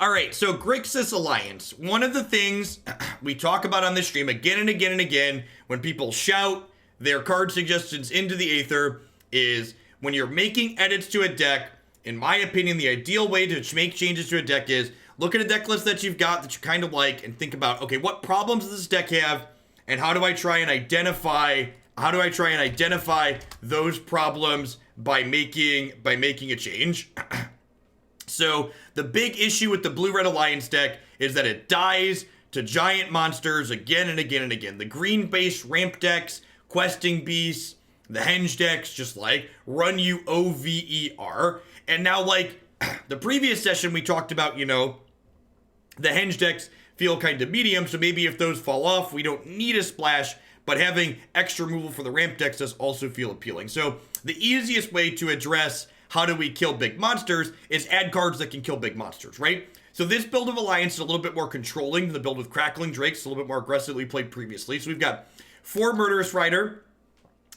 All right, so Grixis Alliance. One of the things we talk about on this stream again and again and again when people shout their card suggestions into the aether is when you're making edits to a deck, in my opinion, the ideal way to make changes to a deck is look at a deck list that you've got that you kind of like and think about, okay, what problems does this deck have and how do I try and identify those problems by making a change? So the big issue with the Blue-Red Alliance deck is that it dies to giant monsters again and again and again. The green-based ramp decks, questing beasts, the henge decks just like run you OVER. And now, like the previous session we talked about, you know, the henge decks feel kind of medium, so maybe if those fall off, we don't need a splash, but having extra removal for the ramp decks does also feel appealing. So the easiest way to address how do we kill big monsters is add cards that can kill big monsters, right? So this build of Alliance is a little bit more controlling than the build with Crackling Drakes, a little bit more aggressively played previously. So we've got 4 Murderous Rider,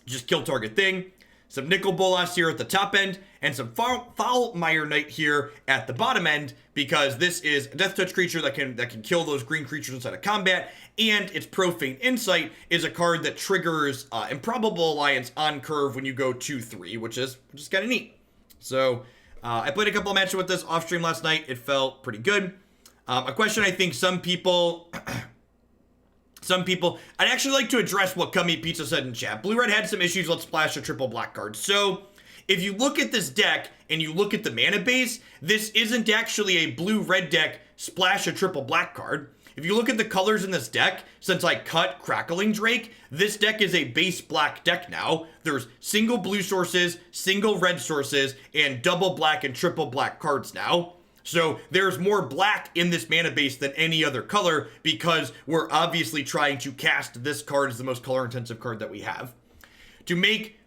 just kill target thing, some Nicol Bolas here at the top end, and some Foulmire Knight here at the bottom end, because this is a Death Touch creature that can kill those green creatures inside of combat, and its Profane Insight is a card that triggers Improbable Alliance on curve when you go 2-3, which is kind of neat. So, I played a couple of matches with this off stream last night. It felt pretty good. A question I think some people, I'd actually like to address what Come Eat Pizza said in chat. Blue-Red had some issues. Let's splash a triple black card. So, if you look at this deck and you look at the mana base, this isn't actually a Blue-Red deck splash a triple black card. If you look at the colors in this deck, since I cut Crackling Drake, this deck is a base black deck now. There's single blue sources, single red sources, and double black and triple black cards now. So there's more black in this mana base than any other color because we're obviously trying to cast this card as the most color intensive card that we have. To make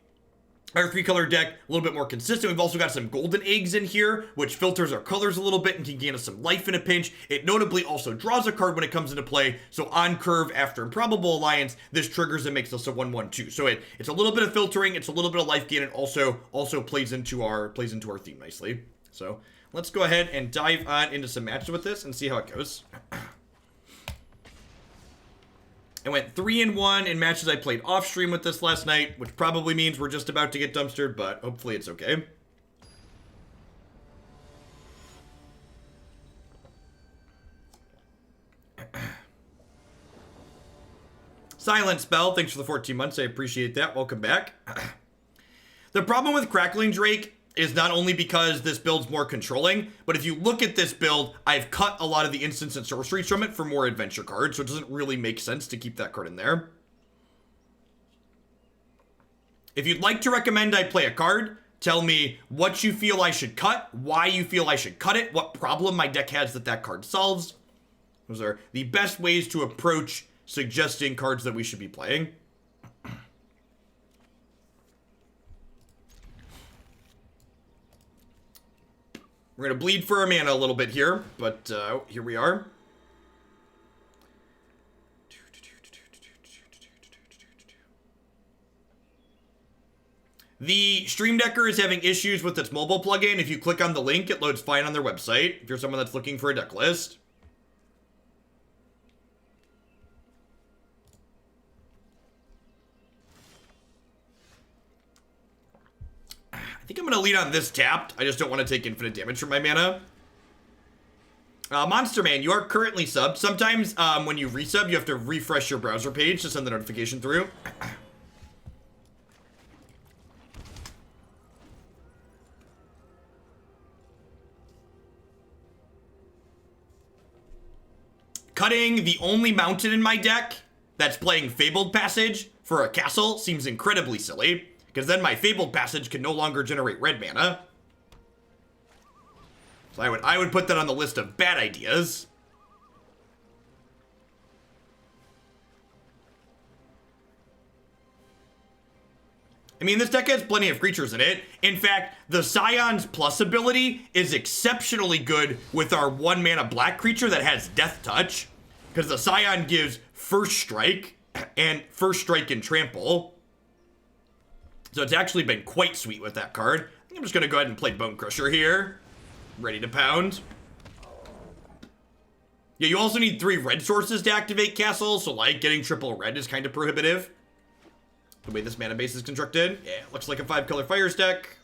our 3-color deck a little bit more consistent, we've also got some golden eggs in here, which filters our colors a little bit and can gain us some life in a pinch. It notably also draws a card when it comes into play, so on curve after Improbable Alliance, this triggers and makes us a 1/1/2. So it's a little bit of filtering, it's a little bit of life gain, and also plays into our theme nicely. So let's go ahead and dive on into some matches with this and see how it goes. I went 3-1 in matches I played off stream with this last night, which probably means we're just about to get dumpstered, but hopefully it's okay. Silent Spell, thanks for the 14 months. I appreciate that. Welcome back. The problem with Crackling Drake is not only because this build's more controlling, but if you look at this build, I've cut a lot of the instants and sorceries from it for more adventure cards, so it doesn't really make sense to keep that card in there. If you'd like to recommend I play a card, tell me what you feel I should cut, why you feel I should cut it, what problem my deck has that card solves. Those are the best ways to approach suggesting cards that we should be playing. We're going to bleed for our mana a little bit here, but here we are. The Stream Decker is having issues with its mobile plugin. If you click on the link, it loads fine on their website, if you're someone that's looking for a deck list. I think I'm going to lead on this tapped. I just don't want to take infinite damage from my mana. Monster Man, you are currently subbed. Sometimes when you resub, you have to refresh your browser page to send the notification through. Cutting the only mountain in my deck that's playing Fabled Passage for a castle seems incredibly silly, because then my Fabled Passage can no longer generate red mana. So I would put that on the list of bad ideas. I mean, this deck has plenty of creatures in it. In fact, the Scion's Plus ability is exceptionally good with our 1-mana black creature that has Death Touch, because the Scion gives First Strike and Trample. So it's actually been quite sweet with that card. I think I'm just going to go ahead and play Bonecrusher here. Ready to pound. Yeah, you also need 3 red sources to activate Castle, so like getting triple red is kind of prohibitive. The way this mana base is constructed. Yeah, it looks like a 5-color Fires deck.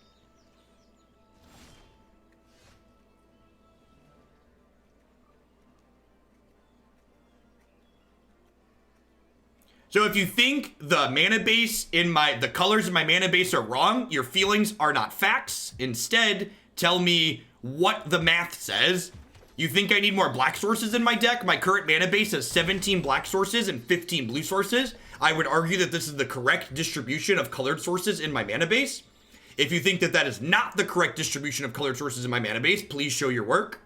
So if you think the mana base in the colors in my mana base are wrong, your feelings are not facts. Instead, tell me what the math says. You think I need more black sources in my deck? My current mana base has 17 black sources and 15 blue sources. I would argue that this is the correct distribution of colored sources in my mana base. If you think that that is not the correct distribution of colored sources in my mana base, please show your work.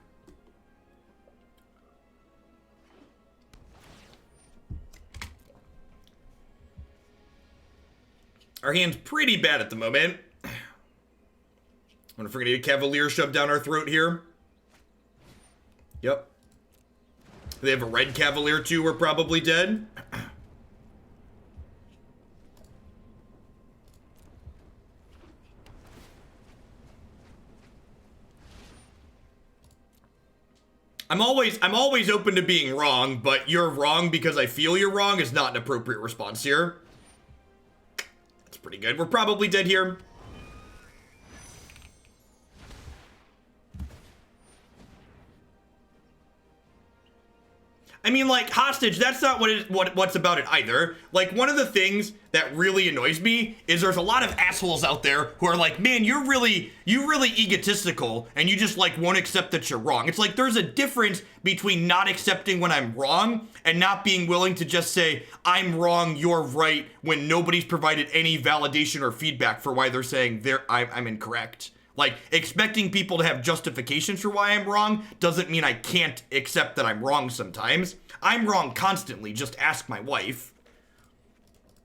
Our hand's pretty bad at the moment. I'm gonna forget a Cavalier shoved down our throat here. Yep. If they have a red Cavalier too, we're probably dead. I'm always open to being wrong, but you're wrong because I feel you're wrong is not an appropriate response here. That's pretty good. We're probably dead here. I mean, like, hostage, that's not what's about it either. Like, one of the things that really annoys me is there's a lot of assholes out there who are like, man, you're really egotistical, and you just, like, won't accept that you're wrong. It's like, there's a difference between not accepting when I'm wrong and not being willing to just say, I'm wrong, you're right, when nobody's provided any validation or feedback for why they're saying I'm incorrect. Like, expecting people to have justifications for why I'm wrong doesn't mean I can't accept that I'm wrong sometimes. I'm wrong constantly, just ask my wife.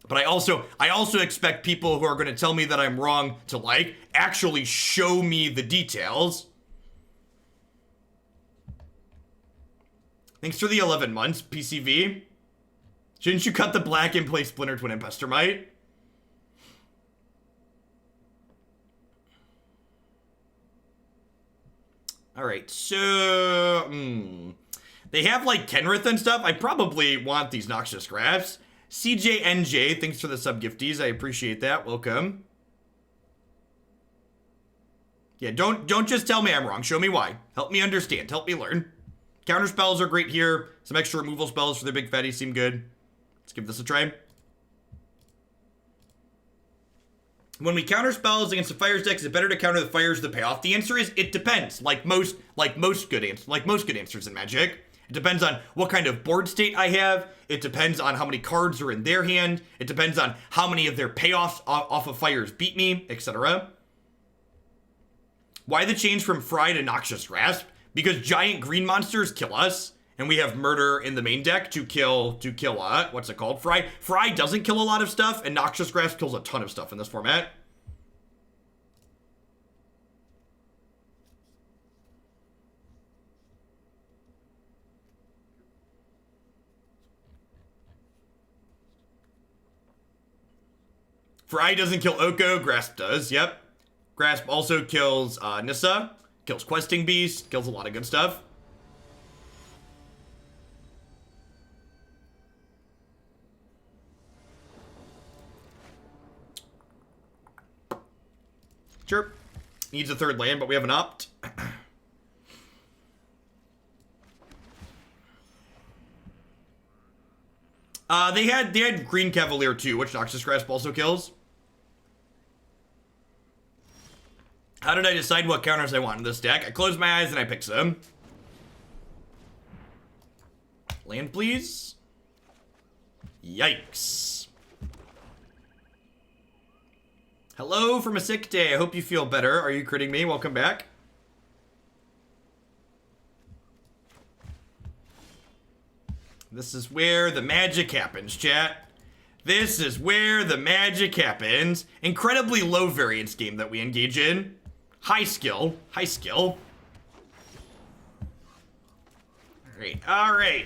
But I also expect people who are going to tell me that I'm wrong to, like, actually show me the details. Thanks for the 11 months, PCV. Shouldn't you cut the black and play Splinter Twin and Pestermite? Alright, so... They have, like, Kenrith and stuff. I probably want these Noxious Grasps. CJNJ, thanks for the sub-gifties. I appreciate that. Welcome. Yeah, don't just tell me I'm wrong. Show me why. Help me understand. Help me learn. Counter spells are great here. Some extra removal spells for the big fatties seem good. Let's give this a try. When we counter spells against the fires deck, is it better to counter the fires to pay off? The answer is it depends. Like most good answers in Magic. It depends on what kind of board state I have. It depends on how many cards are in their hand. It depends on how many of their payoffs off of fires beat me, etc. Why the change from Fry to Noxious Grasp? Because giant green monsters kill us, and we have murder in the main deck to kill what's it called? Fry doesn't kill a lot of stuff, and Noxious Grasp kills a ton of stuff in this format. Fry doesn't kill Oko, Grasp does, yep. Grasp also kills Nissa, kills Questing Beast, kills a lot of good stuff. Sure. Needs a third land, but we have an opt. They had Green Cavalier too, which Noxious Grasp also kills. How did I decide what counters I want in this deck? I closed my eyes and I picked some. Land, please. Yikes. Hello from a sick day. I hope you feel better. Are you critting me? Welcome back. This is where the magic happens, chat. This is where the magic happens. Incredibly low variance game that we engage in. High skill. High skill. Alright, alright.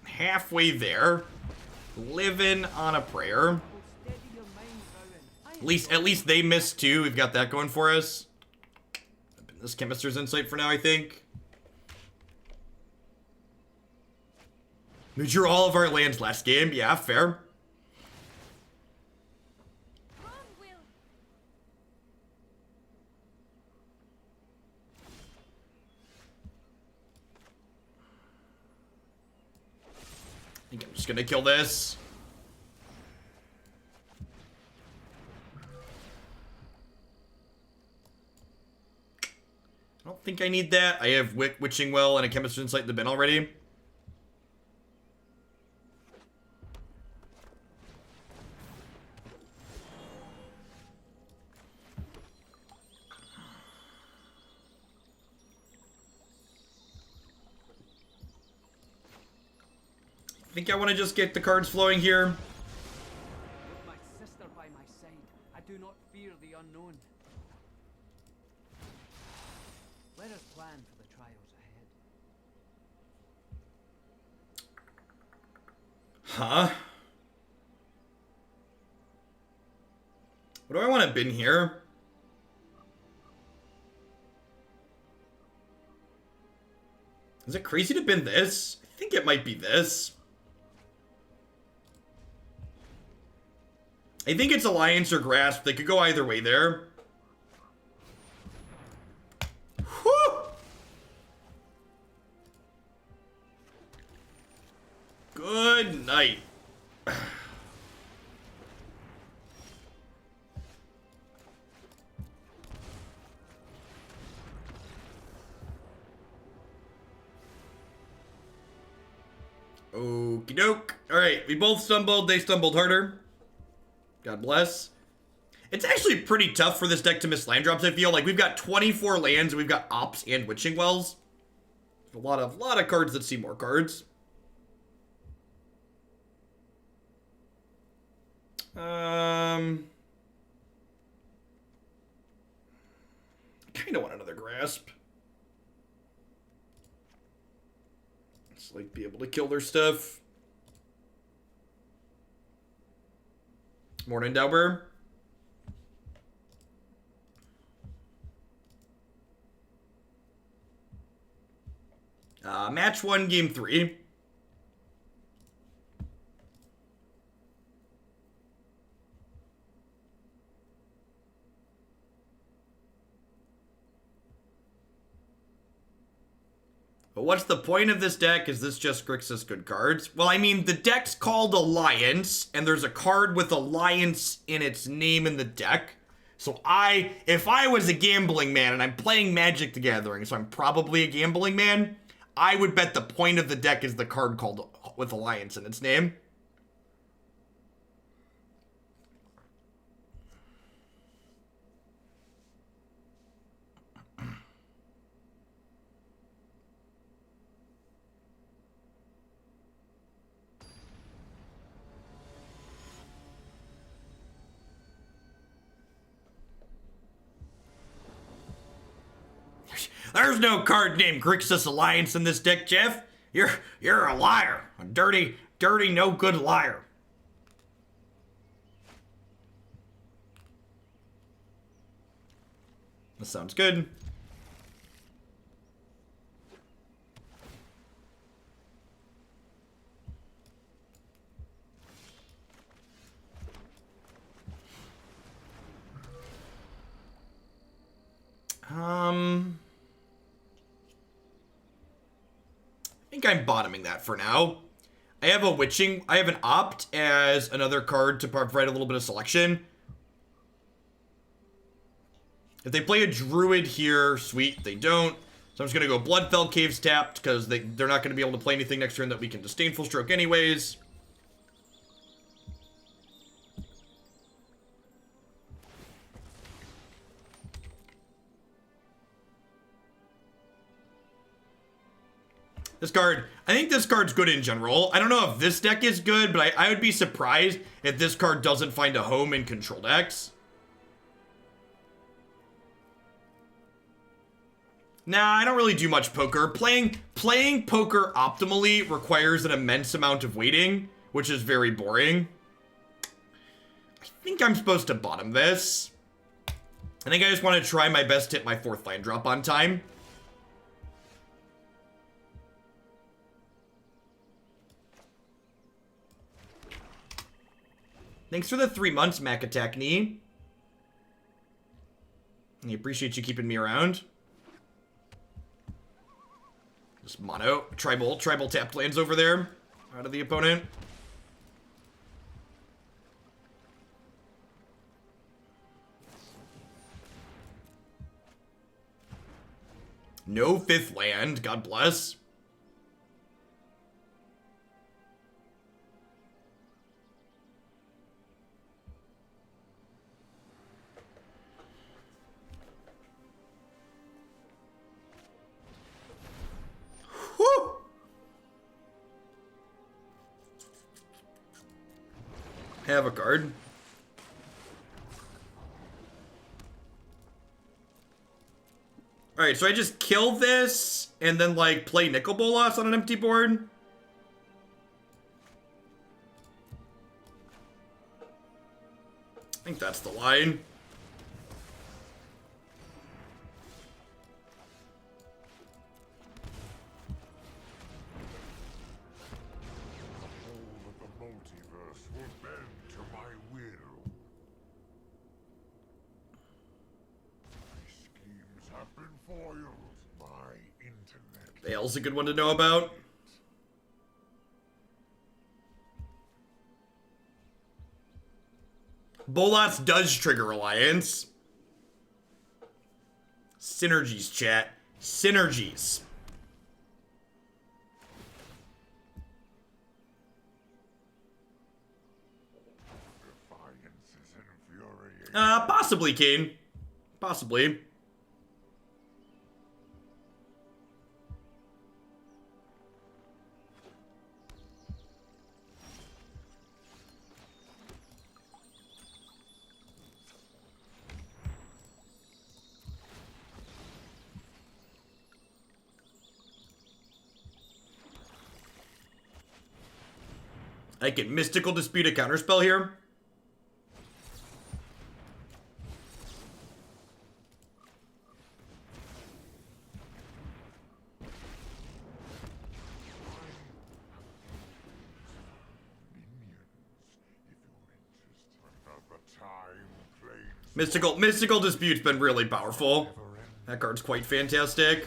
Halfway there. Living on a prayer. At least they missed too. We've got that going for us. This Chemist's Insight for now, I think. We drew all of our lands last game. Yeah, fair. I think I'm just gonna kill this. I don't think I need that. I have Witching Well and a Chemist's Insight in the bin already. I think I want to just get the cards flowing here. With my sister by my side, I do not fear the unknown. Let us plan for the trials ahead. Huh? What do I want to bin here? Is it crazy to bin this? I think it might be this. I think it's Alliance or Grasp. They could go either way there. Whew! Good night. Okie doke. Alright, we both stumbled. They stumbled harder. God bless. It's actually pretty tough for this deck to miss land drops, I feel. Like, we've got 24 lands, and we've got Ops and Witching Wells. A lot of cards that see more cards. I kind of want another Grasp. Just, like, be able to kill their stuff. Morning, Dauber. Match 1, game 3. But what's the point of this deck? Is this just Grixis good cards? Well, I mean, the deck's called Alliance, and there's a card with Alliance in its name in the deck. So if I was a gambling man, and I'm playing Magic the Gathering, so I'm probably a gambling man, I would bet the point of the deck is the card called with Alliance in its name. There's no card named Grixis Alliance in this deck, Jeff. You're a liar. A dirty, no good liar. That sounds good. I think I'm bottoming that for now. I have an Opt as another card to provide a little bit of selection. If they play a Druid here, sweet, they don't. So I'm just going to go Bloodfell Caves tapped, because they're not going to be able to play anything next turn that we can Disdainful Stroke anyways. This card, I think this card's good in general. I don't know if this deck is good, but I would be surprised if this card doesn't find a home in control decks. Nah, I don't really do much poker. Playing poker optimally requires an immense amount of waiting, which is very boring. I think I'm supposed to bottom this. I think I just want to try my best to hit my 4th land drop on time. Thanks for the 3 months, Mac Attack Knee. I appreciate you keeping me around. Just mono, tribal tapped lands over there. Out of the opponent. No 5th land, God bless. Whew. Have a card. Alright, so I just kill this and then, like, play Nicol Bolas on an empty board. I think that's the line. Bale's a good one to know about. Bolas does trigger Alliance. Synergies, chat. Synergies. Possibly, Kane. Possibly. I can Mystical Dispute a counterspell here. Mystical Dispute's been really powerful. That card's quite fantastic.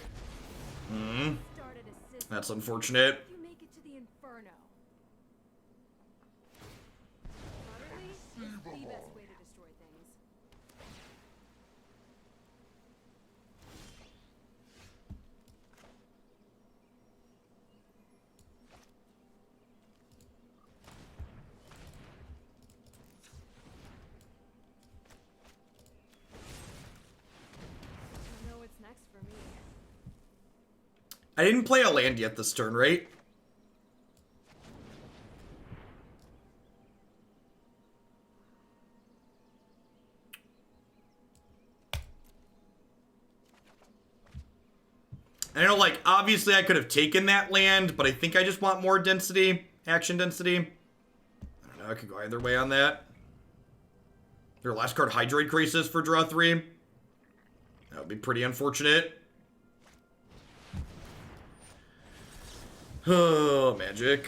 That's unfortunate. I didn't play a land yet this turn, right? I know, like, obviously I could have taken that land, but I think I just want more density, action density. I don't know, I could go either way on that. Your last card, Hydrate Grixis for draw 3. That would be pretty unfortunate. Oh, magic.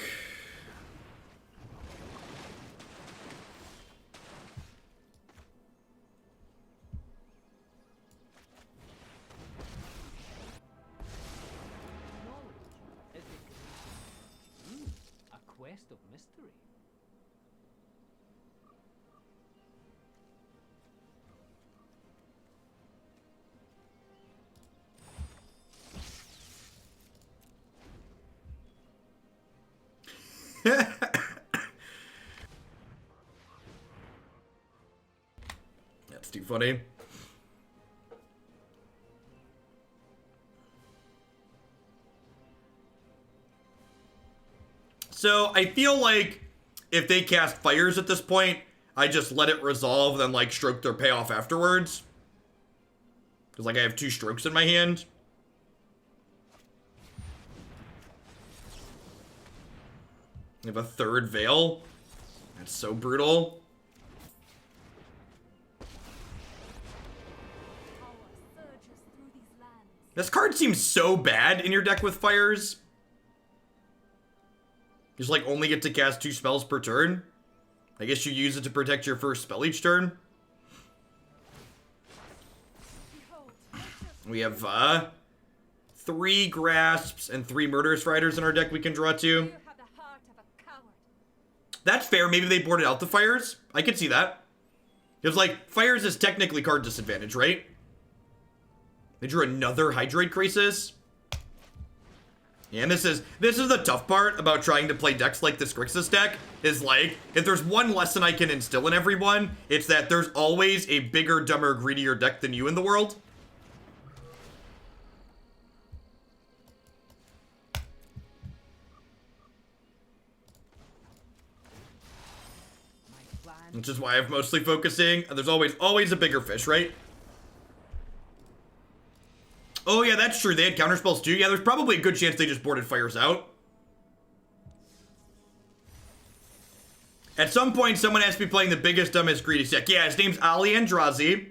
A quest of mystery. That's too funny. So I feel like if they cast fires at this point, I just let it resolve, then like stroke their payoff afterwards. Because like I have 2 strokes in my hand. I have a 3rd Veil. That's so brutal. This card seems so bad in your deck with fires. You just like only get to cast 2 spells per turn. I guess you use it to protect your first spell each turn. We have 3 Grasps and 3 Murderous Riders in our deck we can draw to. That's fair. Maybe they boarded out the Fires. I could see that. Because, like, Fires is technically card disadvantage, right? They drew another Hydrate Grixis. Yeah, and this is the tough part about trying to play decks like this Grixis deck, is like, if there's one lesson I can instill in everyone, it's that there's always a bigger, dumber, greedier deck than you in the world. Which is why I'm mostly focusing. There's always a bigger fish, right? Oh yeah, that's true. They had counterspells too. Yeah, there's probably a good chance they just boarded Fires out. At some point, someone has to be playing the biggest, dumbest, greediest deck. Yeah, his name's Ali Andrazi.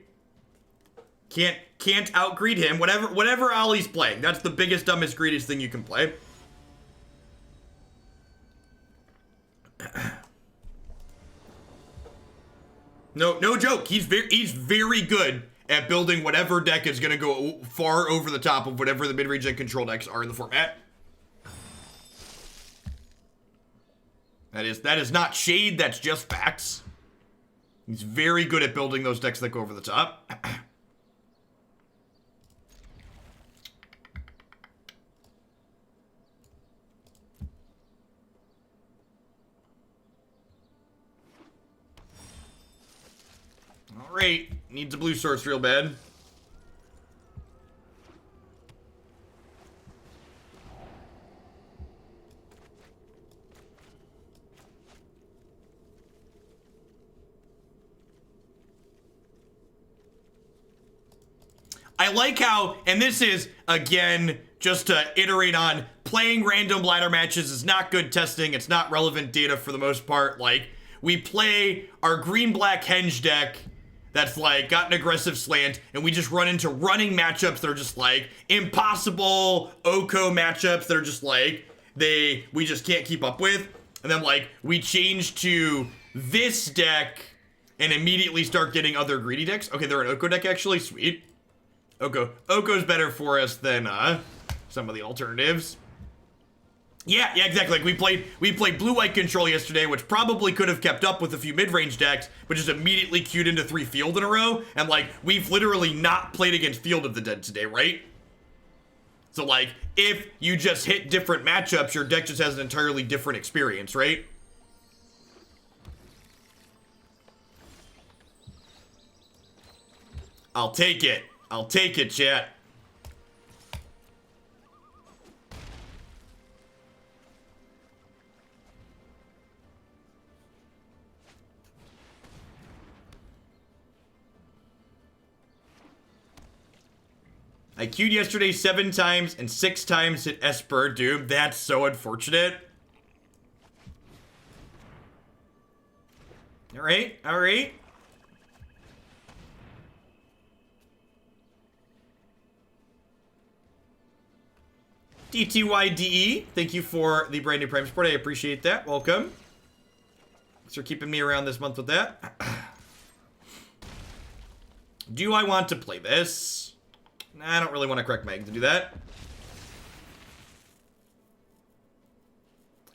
Can't outgreed him. Whatever Ali's playing, that's the biggest, dumbest, greediest thing you can play. No joke. He's very good at building whatever deck is going to go far over the top of whatever the mid-range and control decks are in the format. That is not shade, that's just facts. He's very good at building those decks that go over the top. Alright, needs a blue source real bad. I like how, and this is, again, just to iterate on, playing random ladder matches is not good testing, it's not relevant data for the most part. Like, we play our green-black henge deck that's like got an aggressive slant, and we just run into running matchups that are just like impossible Oko matchups that are just like we just can't keep up with. And then like we change to this deck and immediately start getting other greedy decks. Okay, they're an Oko deck actually. Sweet. Oko's better for us than some of the alternatives. Yeah, exactly. Like we played blue-white control yesterday, which probably could have kept up with a few mid-range decks, but just immediately queued into 3 Field in a row. And like, we've literally not played against Field of the Dead today, right? So like, if you just hit different matchups, your deck just has an entirely different experience, right? I'll take it. I'll take it, chat. I queued yesterday 7 times and 6 times hit Esper, dude. That's so unfortunate. Alright. DTYDE, thank you for the brand new Prime support. I appreciate that. Welcome. Thanks for keeping me around this month with that. Do I want to play this? Nah, I don't really want to correct Meg to do that.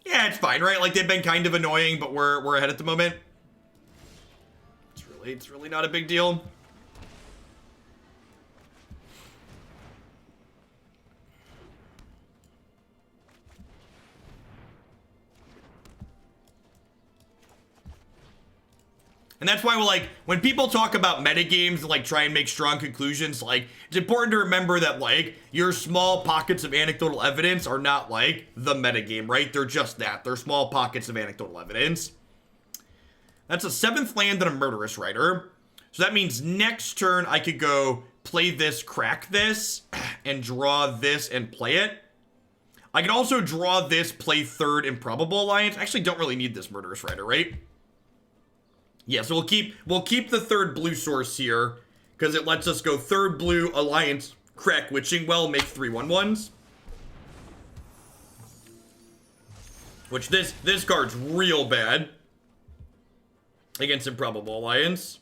Yeah, it's fine, right? Like, they've been kind of annoying, but we're ahead at the moment. It's really not a big deal. And that's why, like, when people talk about metagames and, like, try and make strong conclusions, like, it's important to remember that, like, your small pockets of anecdotal evidence are not, like, the metagame, right? They're just that. They're small pockets of anecdotal evidence. That's a 7th land and a Murderous Rider. So that means next turn I could go play this, crack this, and draw this and play it. I could also draw this, play 3rd Improbable Alliance. I actually don't really need this Murderous Rider, right? Yeah, so we'll keep the 3rd blue source here, because it lets us go 3rd blue, Alliance, crack Witching Well, make 3/1/1s. Which this card's real bad. against Improbable Alliance.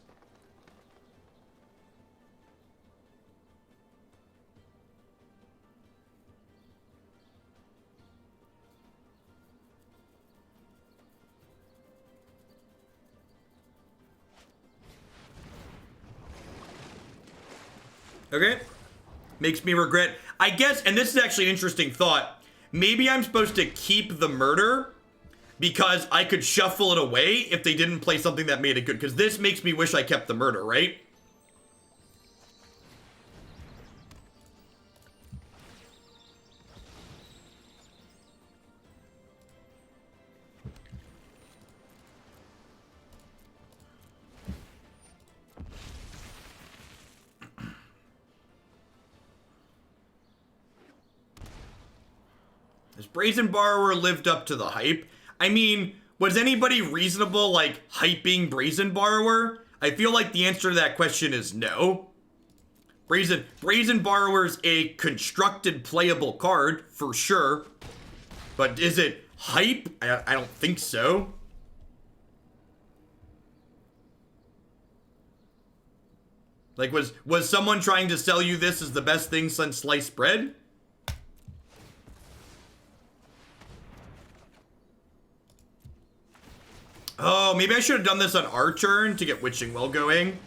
Okay. Makes me regret. I guess, and this is actually an interesting thought, maybe I'm supposed to keep the murder because I could shuffle it away if they didn't play something that made it good. Because this makes me wish I kept the murder, right? Has Brazen Borrower lived up to the hype? I mean, was anybody reasonable, like, hyping Brazen Borrower? I feel like the answer to that question is no. Brazen Borrower's a constructed playable card, for sure. But is it hype? I don't think so. Like, was someone trying to sell you this as the best thing since sliced bread? Oh, maybe I should have done this on our turn to get Witching Well going.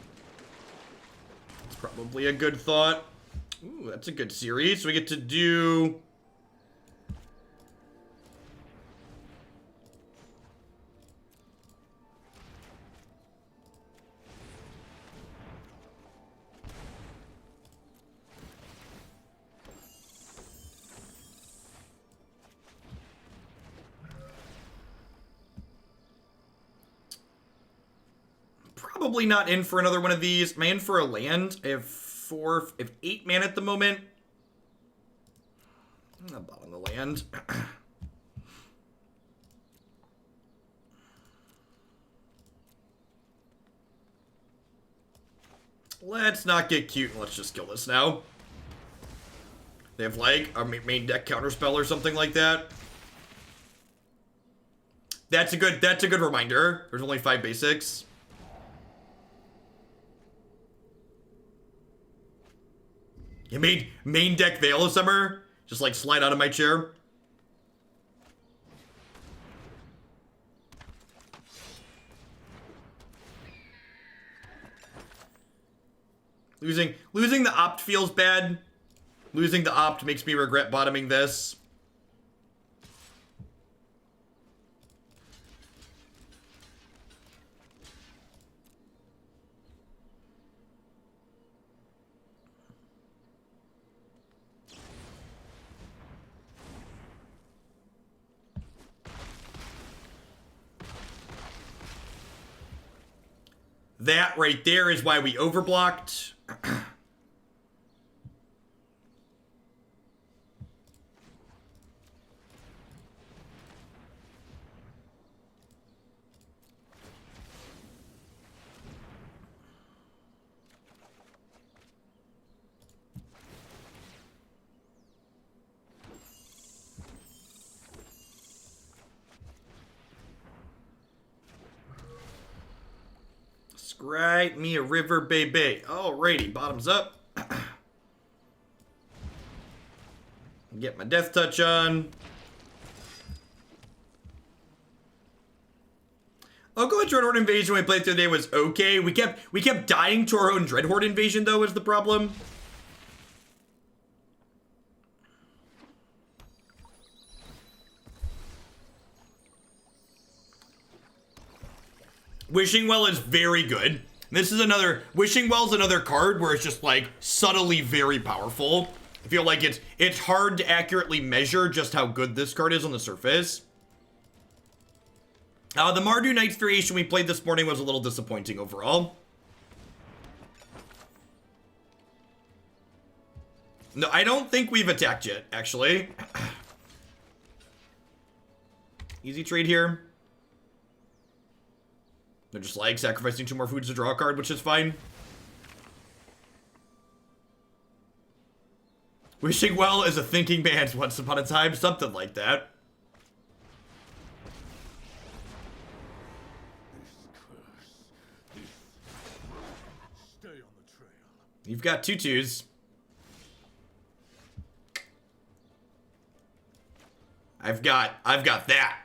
It's probably a good thought. Ooh, that's a good series. So we get to do... Probably not in for another one of these. Am I in for a land? I have 8 mana at the moment. I'm not bottom the land. Let's not get cute and let's just kill this now. They have like a main deck counterspell or something like that. That's a good reminder. There's only 5 basics. You made main deck Veil of Summer? Just like slide out of my chair. Losing the opt feels bad. Losing the opt makes me regret bottoming this. That right there is why we overblocked. Scry me a river, baby. Alrighty, bottoms up. Get my death touch on. Oko Dreadhorde Invasion when we played the other day was okay. We kept dying to our own Dreadhorde Invasion though, is the problem. Wishing Well is very good. This is another... Wishing Well's another card where it's just, like, subtly very powerful. I feel like it's hard to accurately measure just how good this card is on the surface. The Mardu Knight's variation we played this morning was a little disappointing overall. No, I don't think we've attacked yet, actually. Easy trade here. They're just like sacrificing 2 more foods to draw a card, which is fine. Wishing Well is a thinking man's once upon a time, something like that. You've got 2/2s. I've got that.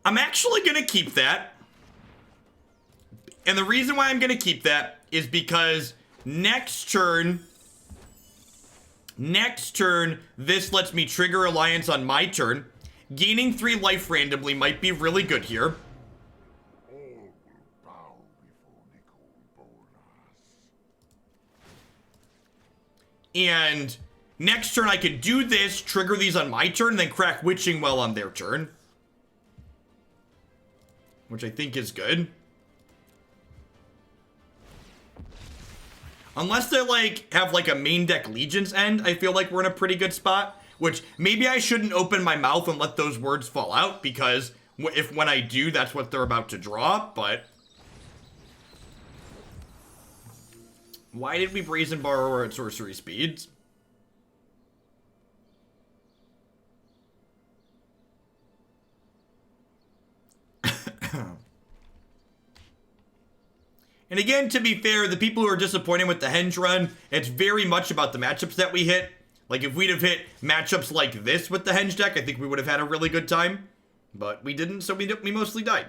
I'm actually going to keep that. And the reason why I'm going to keep that is because next turn, this lets me trigger Alliance on my turn. Gaining 3 life randomly might be really good here. All will bow before Nicol, Bolas. And next turn I could do this, trigger these on my turn, and then crack Witching Well on their turn. Which I think is good. Unless they like have like a main deck Legion's End, I feel like we're in a pretty good spot. Which maybe I shouldn't open my mouth and let those words fall out, because if when I do, that's what they're about to draw. But why did we Brazen Borrower at sorcery speeds? And again, to be fair, the people who are disappointed with the Henge run, it's very much about the matchups that we hit. Like, if we'd have hit matchups like this with the Henge deck, I think we would have had a really good time. But we didn't, so we mostly died.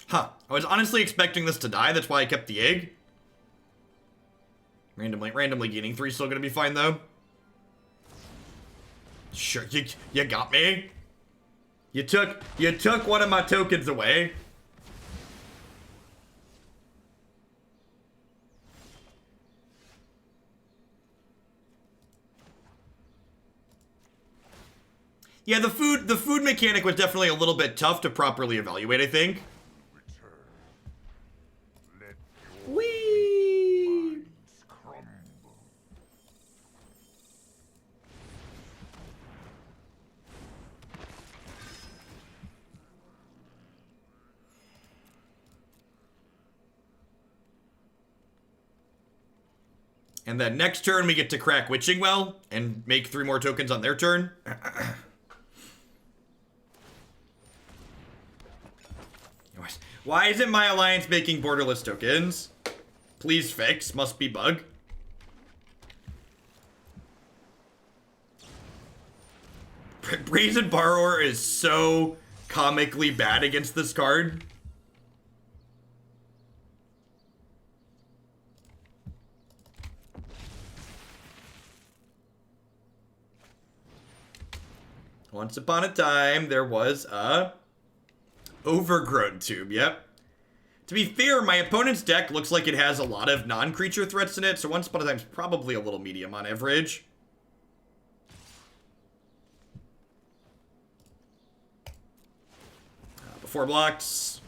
Huh. I was honestly expecting this to die. That's why I kept the egg. Randomly gaining 3 still gonna be fine, though. Sure, you got me. You took one of my tokens away. Yeah, the food mechanic was definitely a little bit tough to properly evaluate, I think. Whee! And then next turn we get to crack Witching Well and make 3 more tokens on their turn. Why isn't my alliance making borderless tokens? Please fix. Must be bug. Brazen Borrower is so comically bad against this card. Once upon a time, there was a Overgrown Tube, yep. To be fair, my opponent's deck looks like it has a lot of non-creature threats in it, so Once Upon a Time's probably a little medium on average. Before blocks.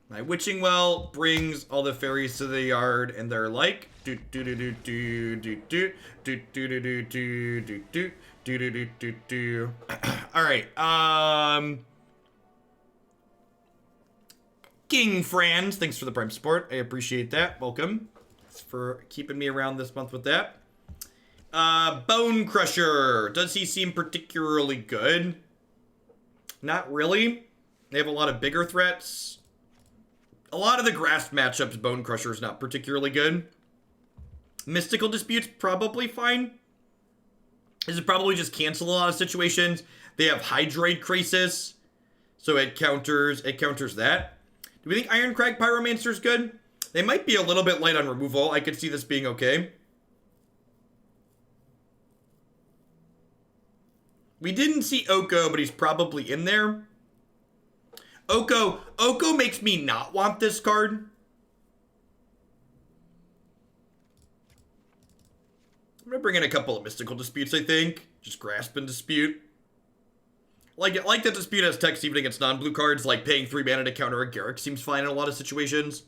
My Witching Well brings all the fairies to the yard, and they're like do do do do do do do do do do do do do do do do do do. All right. King Franz, thanks for the Prime support. I appreciate that. Welcome. Thanks for keeping me around this month with that. Bonecrusher. Does he seem particularly good? Not really. They have a lot of bigger threats. A lot of the Grasp matchups, Bonecrusher is not particularly good. Mystical Dispute's probably fine. This is probably just cancel a lot of situations. They have Hydroid Crisis, so it counters that. Do we think Irencrag Pyromancer is good? They might be a little bit light on removal. I could see this being okay. We didn't see Oko, but he's probably in there. Oko makes me not want this card. I'm gonna bring in a couple of Mystical Disputes, I think. Just Grasp and Dispute. Like that Dispute has text even against non-blue cards, like paying 3 mana to counter a Garruk seems fine in a lot of situations.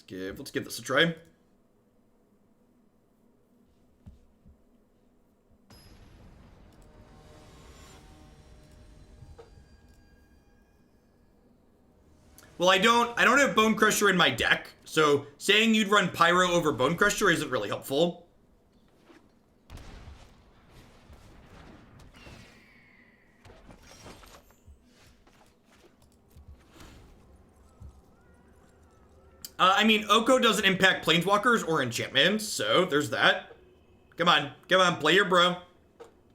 Let's give this a try. Well, I don't have Bonecrusher in my deck, so saying you'd run Pyro over Bonecrusher isn't really helpful. I mean, Oko doesn't impact Planeswalkers or enchantments, so there's that. Come on, play your bro.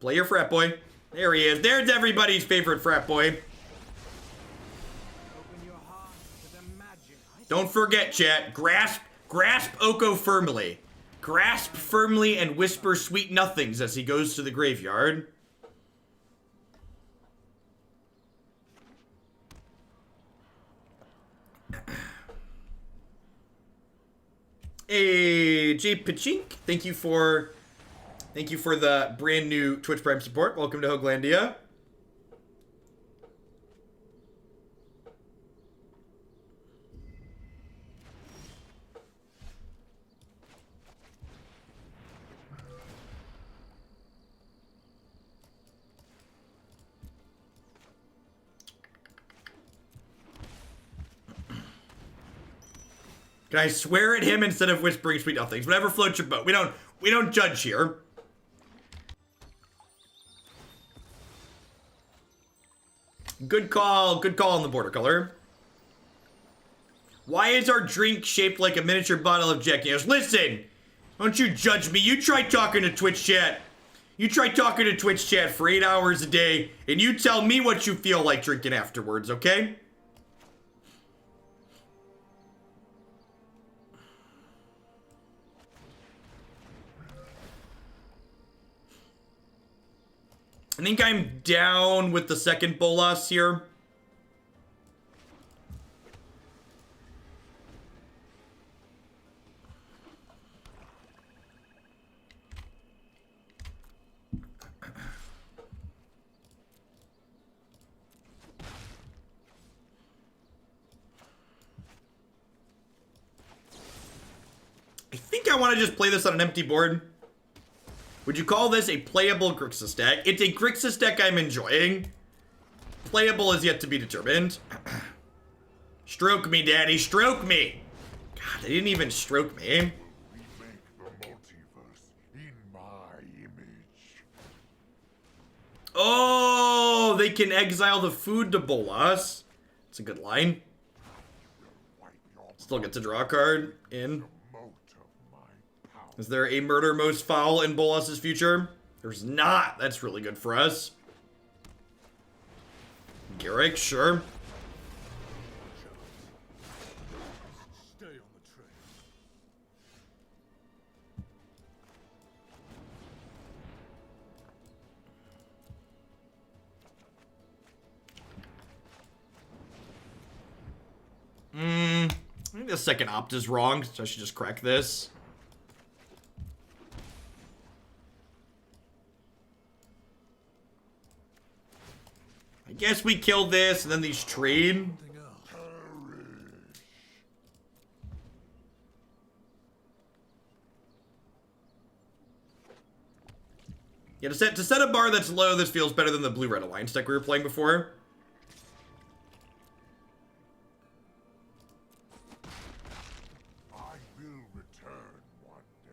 Play your frat boy. There he is. There's everybody's favorite frat boy. Open your heart to the magic. Don't forget, chat. Grasp Oko firmly. Grasp firmly and whisper sweet nothings as he goes to the graveyard. Hey, J Pachink, thank you for the brand new Twitch Prime support. Welcome to Hoaglandia. Can I swear at him instead of whispering sweet nothings? Whatever floats your boat. We don't judge here. Good call on the border color. Why is our drink shaped like a miniature bottle of Jack Daniels? Listen, don't you judge me. You try talking to Twitch chat. You try talking to Twitch chat for 8 hours a day, and you tell me what you feel like drinking afterwards, okay? I think I'm down with the second Bolas here. I think I want to just play this on an empty board. Would you call this a playable Grixis deck? It's a Grixis deck I'm enjoying. Playable is yet to be determined. Stroke me, daddy. Stroke me. God, they didn't even stroke me. Remake the multiverse in my image. Oh, they can exile the food to Bolas. That's a good line. Still get to draw a card in. Is there a murder most foul in Bolas' future? There's not. That's really good for us. Garrick, sure. Stay on the trail. I think the second opt is wrong, so I should just crack this. I guess we killed this, and then these trade. Yeah, to set a bar that's low, this feels better than the Blue-Red Alliance deck we were playing before. I will return one day.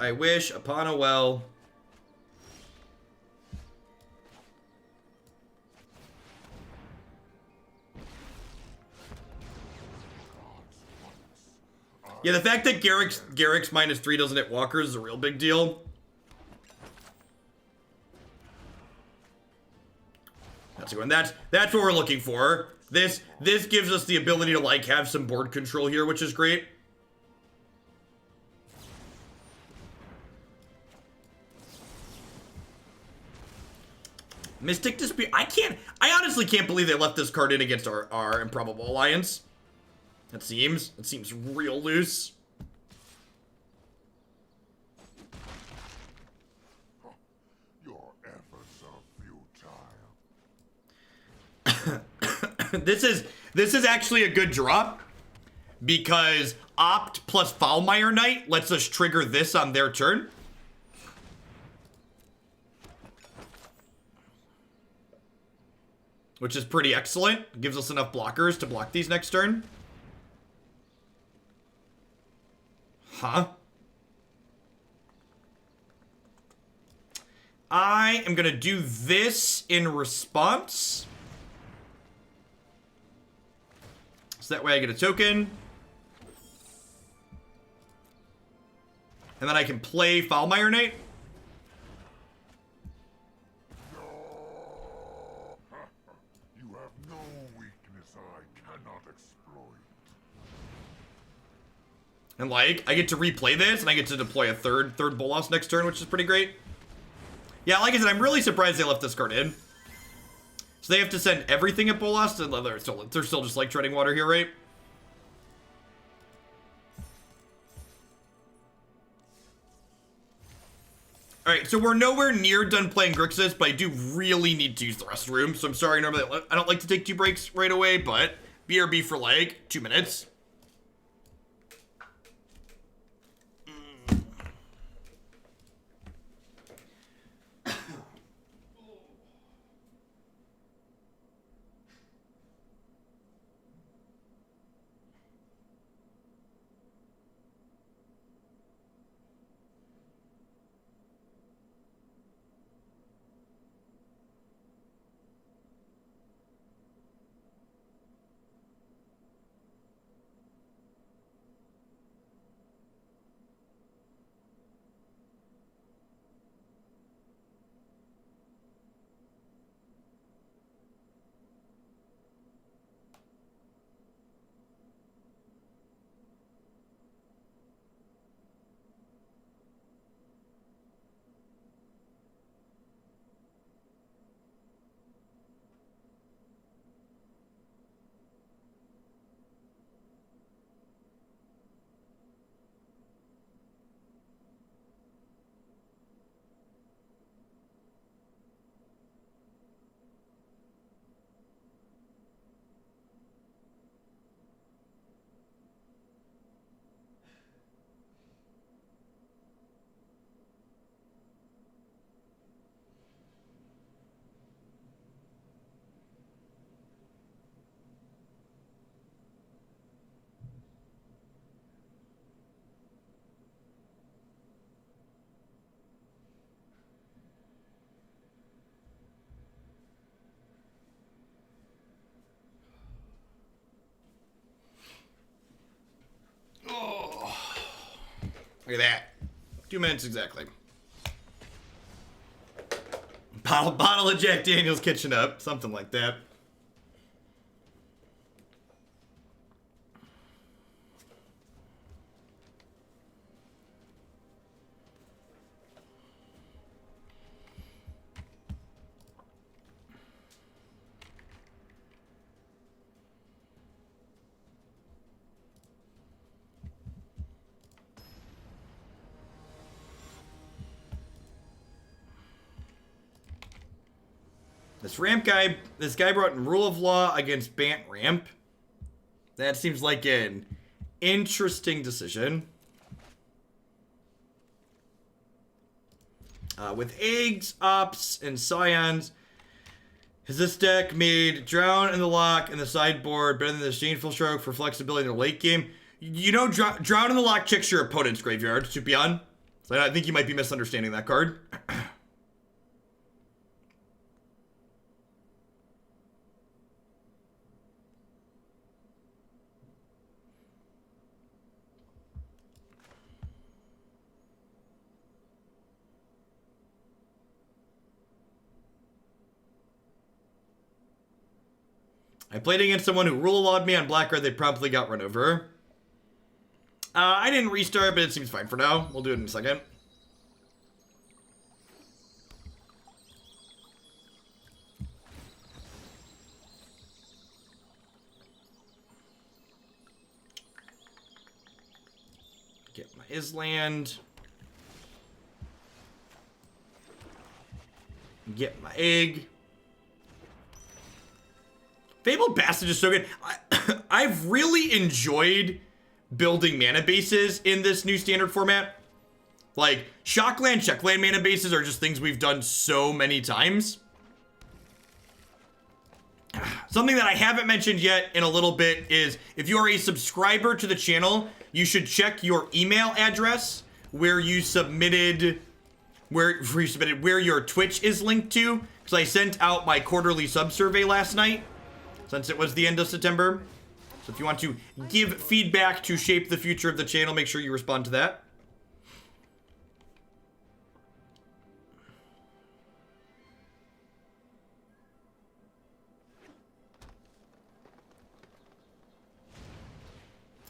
I wish upon a well. Yeah, the fact that Garrick's -3 doesn't hit walkers is a real big deal. That's a good one. That's what we're looking for. This gives us the ability to like have some board control here, which is great. Mystic Dispute. I honestly can't believe they left this card in against our Improbable Alliance. It seems real loose. Your efforts are futile. This is actually a good drop because Opt plus Foulmire Knight lets us trigger this on their turn. which is pretty excellent. Gives us enough blockers to block these next turn. Huh? I am gonna do this in response. So that way I get a token. And then I can play Foulmire Knight. You have no weakness I cannot exploit. And like, I get to replay this, and I get to deploy a third Bolas next turn, which is pretty great. Yeah, like I said, I'm really surprised they left this card in. So they have to send everything at Bolas, and they're still just like treading water here, right? Alright, so we're nowhere near done playing Grixis, but I do really need to use the restroom, so I'm sorry, normally I don't like to take 2 breaks right away, but BRB for like 2 minutes. Look at that. 2 minutes exactly. Bottle of Jack Daniels Kitchen Up. Something like that. This guy brought in Rule of Law against Bant Ramp. That seems like an interesting decision. With eggs, ops, and scions, has this deck made Drown in the Lock and the sideboard better than the Disdainful Stroke for flexibility in the late game? You know, Drown in the Lock checks your opponent's graveyard, to be on. So I think you might be misunderstanding that card. I played against someone who rule lawed me on black red. They promptly got run over. I didn't restart, but it seems fine for now. We'll do it in a second. Get my Island. Get my egg. Fabled Passage is so good. I've really enjoyed building mana bases in this new standard format. Like, Shockland, Checkland mana bases are just things we've done so many times. Something that I haven't mentioned yet in a little bit is if you are a subscriber to the channel, you should check your email address where you submitted, where your Twitch is linked to. Because I sent out my quarterly sub survey last night, since it was the end of September. So if you want to give feedback to shape the future of the channel, make sure you respond to that.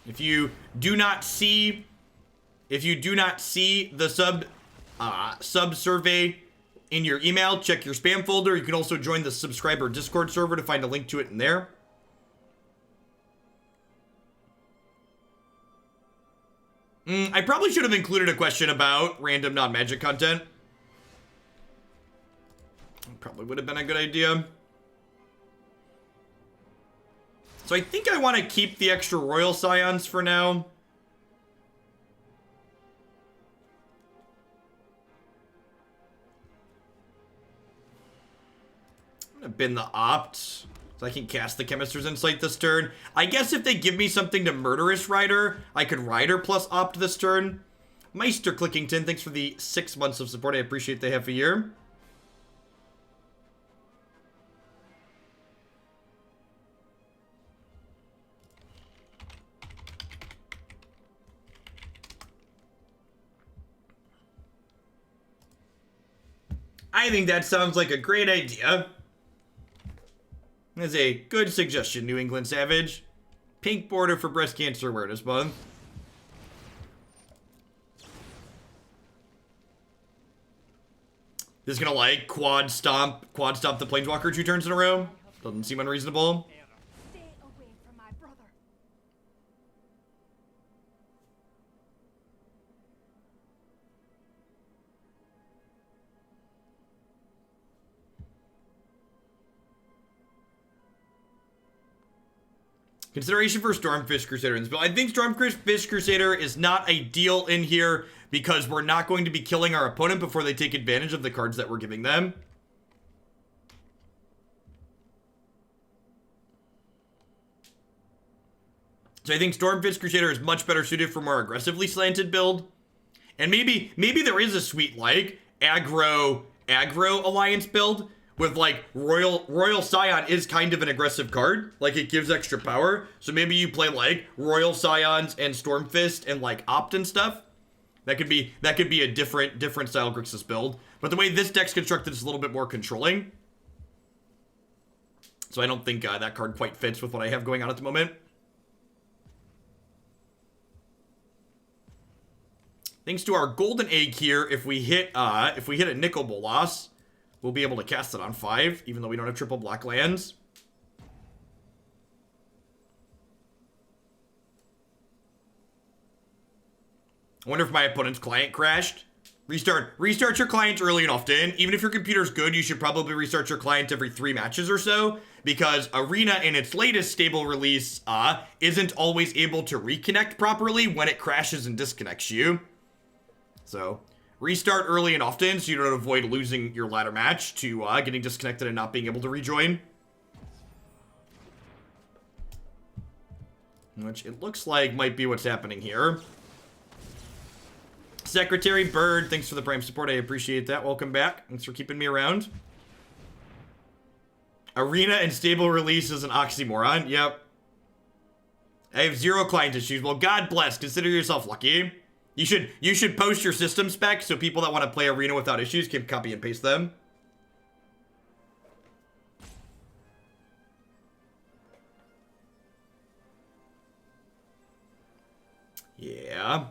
If you do not see the sub survey in your email, check your spam folder. You can also join the subscriber Discord server to find a link to it in there. I probably should have included a question about random non-magic content. Probably would have been a good idea. So I think I want to keep the extra Royal Scions for now. I'm going to bin the Opt, so I can cast the Chemist's Insight this turn. I guess if they give me something to Murderous Rider, I could Rider plus Opt this turn. Meister Clickington, thanks for the 6 months of support. I appreciate the half a year. I think that sounds like a great idea. That's a good suggestion, New England Savage. Pink border for Breast Cancer Awareness Month. This is gonna like quad stomp the Planeswalker 2 turns in a row. Doesn't seem unreasonable. Stay away from my brother. Consideration for Stormfist Crusader in this build. I think Stormfist Crusader is not ideal in here because we're not going to be killing our opponent before they take advantage of the cards that we're giving them. So I think Stormfist Crusader is much better suited for more aggressively slanted build. And maybe there is a sweet like aggro alliance build with like Royal Scion is kind of an aggressive card. Like it gives extra power. So maybe you play like Royal Scions and Stormfist and like Opt and stuff. That could be a different style Grixis build. But the way this deck's constructed is a little bit more controlling. So I don't think that card quite fits with what I have going on at the moment. Thanks to our golden egg here, if we hit a Nicol Bolas, we'll be able to cast it on 5, even though we don't have triple black lands. I wonder if my opponent's client crashed. Restart your client early and often. Even if your computer's good, you should probably restart your client every 3 matches or so, because Arena in its latest stable release isn't always able to reconnect properly when it crashes and disconnects you. So restart early and often so you don't avoid losing your ladder match to getting disconnected and not being able to rejoin. Which it looks like might be what's happening here. Secretary Bird, thanks for the Prime support. I appreciate that. Welcome back. Thanks for keeping me around. Arena and stable release is an oxymoron. Yep. I have 0 client issues. Well, God bless. Consider yourself lucky. You should post your system specs so people that want to play Arena without issues can copy and paste them. Yeah.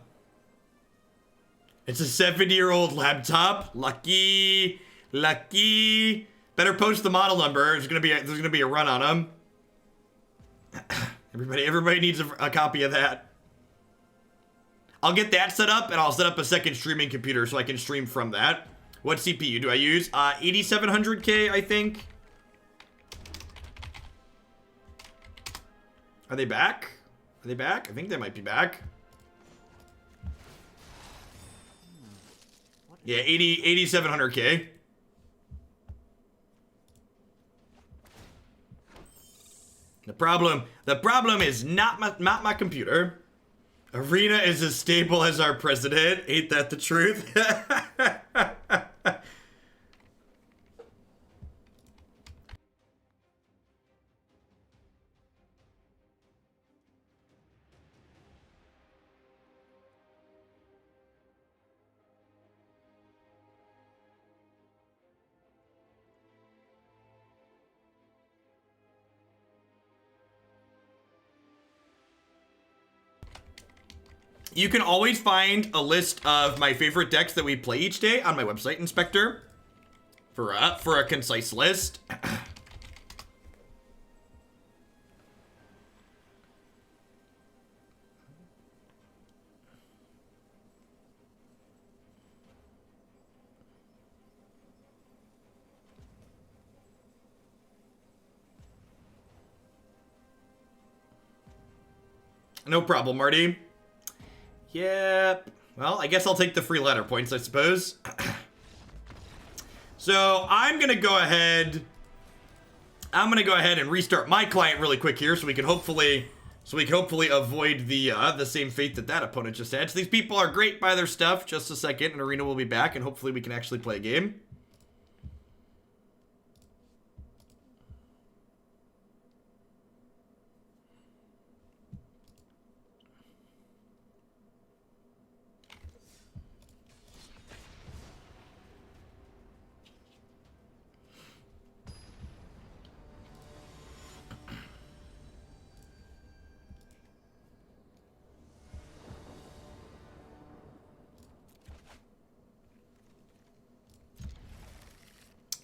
It's a 70-year-old laptop. Lucky. Lucky. Better post the model number. There's gonna be a run on them. Everybody needs a copy of that. I'll get that set up, and I'll set up a second streaming computer so I can stream from that. What CPU do I use? 8700K, I think. Are they back? Are they back? I think they might be back. Yeah, 8700K. The problem is not my computer. Arena is as stable as our president. Ain't that the truth? You can always find a list of my favorite decks that we play each day on my website, Inspector, for a concise list. No problem, Marty. Yep. Well, I guess I'll take the free ladder points, I suppose. So I'm gonna go ahead and restart my client really quick here, so we can hopefully avoid the same fate that opponent just had. So these people are great by their stuff. Just a second, and Arena will be back, and hopefully we can actually play a game.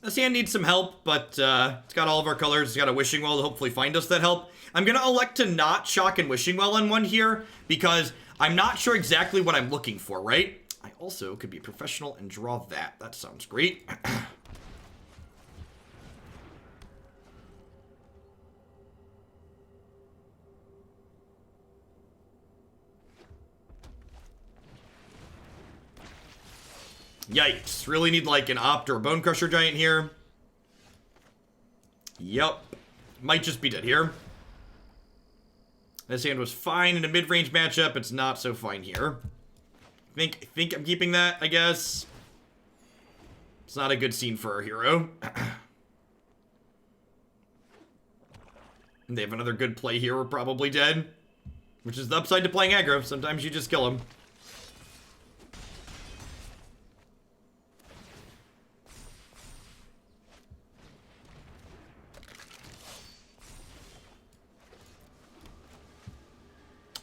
This hand needs some help, but it's got all of our colors. It's got a Wishing Well to hopefully find us that help. I'm going to elect to not Shock and Wishing Well on one here because I'm not sure exactly what I'm looking for, right? I also could be a professional and draw that. That sounds great. Yikes. Really need like an Opt or a Bonecrusher Giant here. Yup. Might just be dead here. This hand was fine in a mid-range matchup. It's not so fine here. Think I'm keeping that, I guess. It's not a good scene for our hero. They have another good play here. We're probably dead. Which is the upside to playing aggro. Sometimes you just kill him.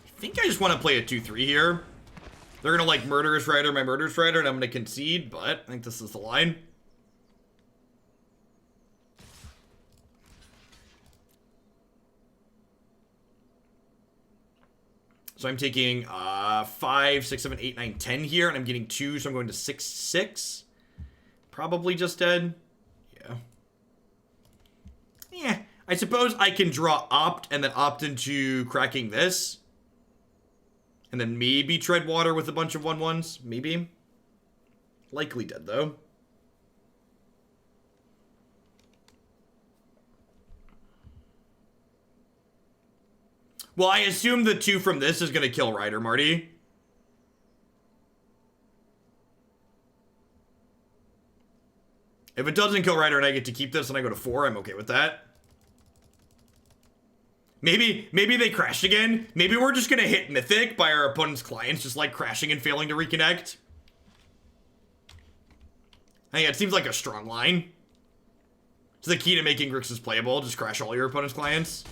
I think I just want to play a 2-3 here. They're going to like Murderous Rider, my Murderous Rider, and I'm going to concede, but I think this is the line. So I'm taking 5, 6, 7, 8, 9, 10 here, and I'm getting 2, so I'm going to 6, 6. Probably just dead. Yeah. Yeah. I suppose I can draw Opt and then opt into cracking this. And then maybe tread water with a bunch of 1/1s. Maybe. Likely dead, though. Well, I assume the 2 from this is going to kill Rider, Marty. If it doesn't kill Rider and I get to keep this and I go to 4, I'm okay with that. Maybe they crashed again. Maybe we're just going to hit Mythic by our opponent's clients, just like crashing and failing to reconnect. I think it seems like a strong line. It's the key to making Grixis playable. Just crash all your opponent's clients.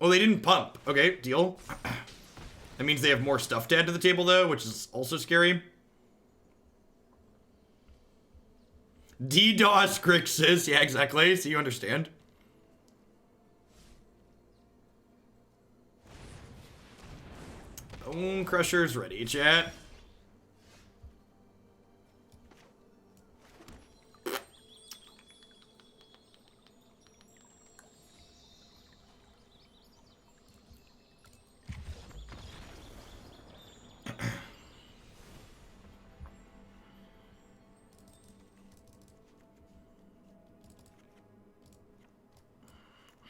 Oh, they didn't pump. Okay, deal. That means they have more stuff to add to the table, though, which is also scary. DDoS Grixis. Yeah, exactly. So you understand. Bonecrusher's ready, chat.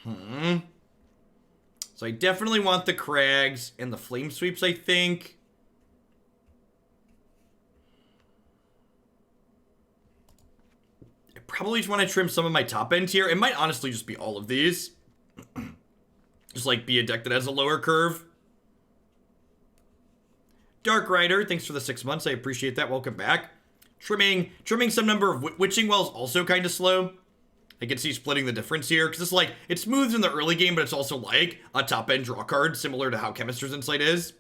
So I definitely want the Crags and the Flame Sweeps, I think. I probably just want to trim some of my top end here. It might honestly just be all of these. Just like be a deck that has a lower curve. Dark Rider, thanks for the 6 months. I appreciate that. Welcome back. Trimming some number of Witching Wells also kind of slow. I can see splitting the difference here, because it's like, it smooths in the early game, but it's also like a top-end draw card, similar to how Chemist's Insight is.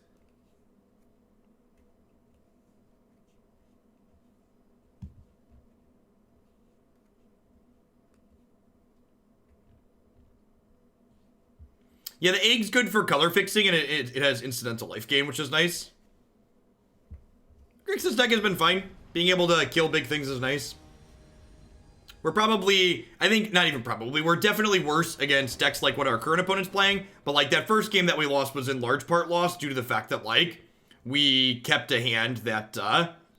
Yeah, the Egg's good for color fixing, and it has incidental life gain, which is nice. Grixis deck has been fine. Being able to kill big things is nice. We're probably, I think, not even probably, we're definitely worse against decks like what our current opponent's playing, but like that first game that we lost was in large part lost due to the fact that like, we kept a hand that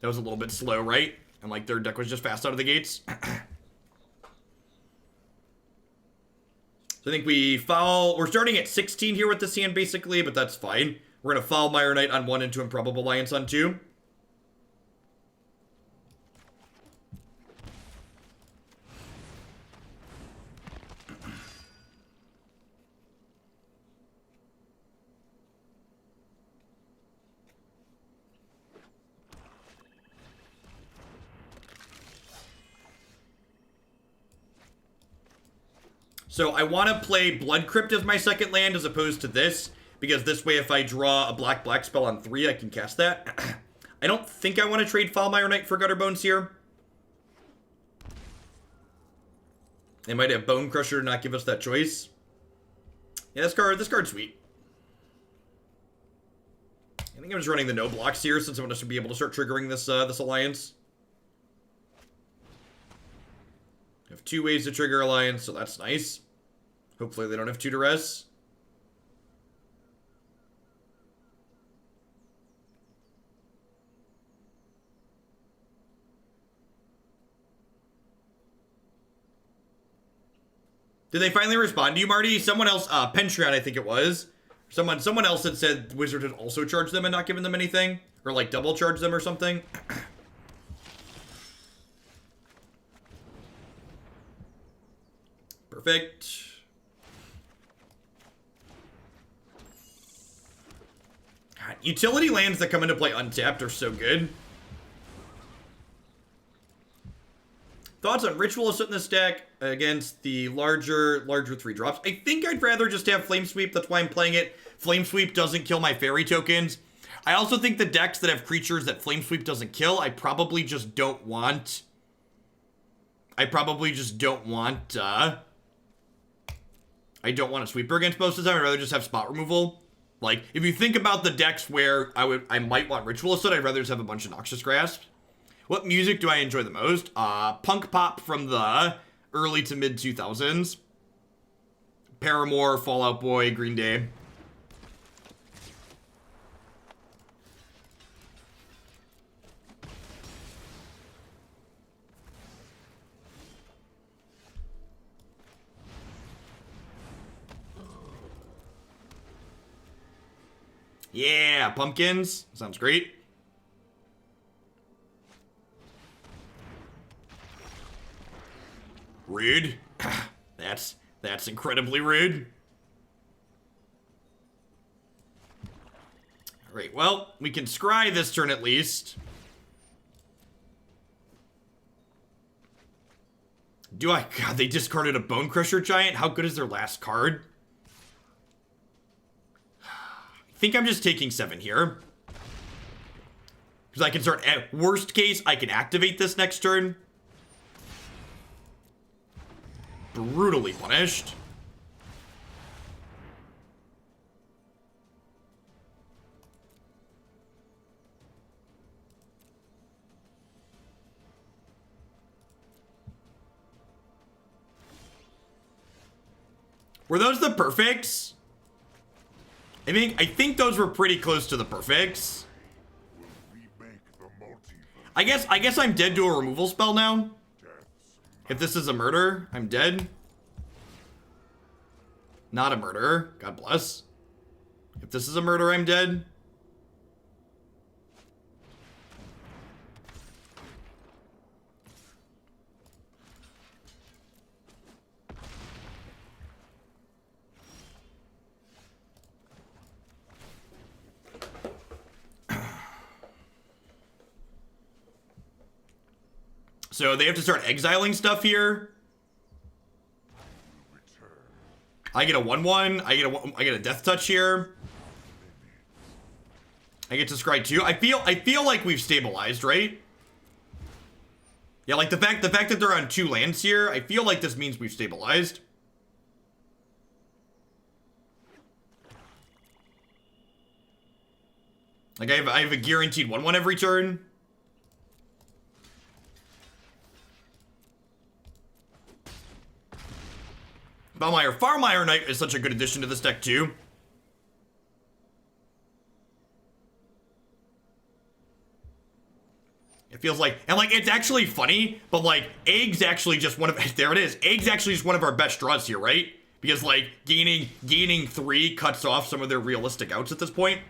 was a little bit slow, right? And like their deck was just fast out of the gates. So I think we're starting at 16 here with this hand basically, but that's fine. We're gonna Foulmire Knight on 1 into Improbable Alliance on 2. So I want to play Blood Crypt as my second land as opposed to this, because this way if I draw a black spell on 3, I can cast that. I don't think I want to trade Foulmire Knight for Gutterbones here. They might have Bonecrusher to not give us that choice. Yeah, this card's sweet. I think I'm just running the no blocks here since I want us to be able to start triggering this this alliance. I have 2 ways to trigger alliance, so that's nice. Hopefully they don't have 2 to res. Did they finally respond to you, Marty? Someone else, Pentreon, I think it was. Someone else had said Wizard had also charged them and not given them anything. Or like double charged them or something. Perfect. God, utility lands that come into play untapped are so good. Thoughts on Ritualist in this deck against the larger 3 drops? I think I'd rather just have Flame Sweep. That's why I'm playing it. Flame Sweep doesn't kill my fairy tokens. I also think the decks that have creatures that Flame Sweep doesn't kill, I probably just don't want. I don't want a sweeper against most of the time. I'd rather just have spot removal. Like, if you think about the decks where I might want Ritualist, I'd rather just have a bunch of Noxious Grasp. What music do I enjoy the most? Punk pop from the early to mid 2000s. Paramore, Fall Out Boy, Green Day. Yeah, pumpkins. Sounds great. Rude. That's incredibly rude. Alright, well, we can scry this turn at least. God, they discarded a Bonecrusher Giant? How good is their last card? I think I'm just taking 7 here. Because I can start, at worst case, I can activate this next turn. Brutally punished. Were those the perfects? I think those were pretty close to the perfects. I guess I'm dead to a removal spell now. If this is a murder, I'm dead. Not a murderer. God bless. If this is a murder, I'm dead. So they have to start exiling stuff here. I get a 1/1. I get a death touch here. I get to scry 2. I feel like we've stabilized, right? Yeah, like the fact that they're on 2 lands here, I feel like this means we've stabilized. Like I have a guaranteed 1/1 every turn. Foulmire Knight is such a good addition to this deck too. It feels like, and like it's actually funny, but like Egg's actually just one of there it is. Egg's actually just one of our best draws here, right? Because like gaining 3 cuts off some of their realistic outs at this point.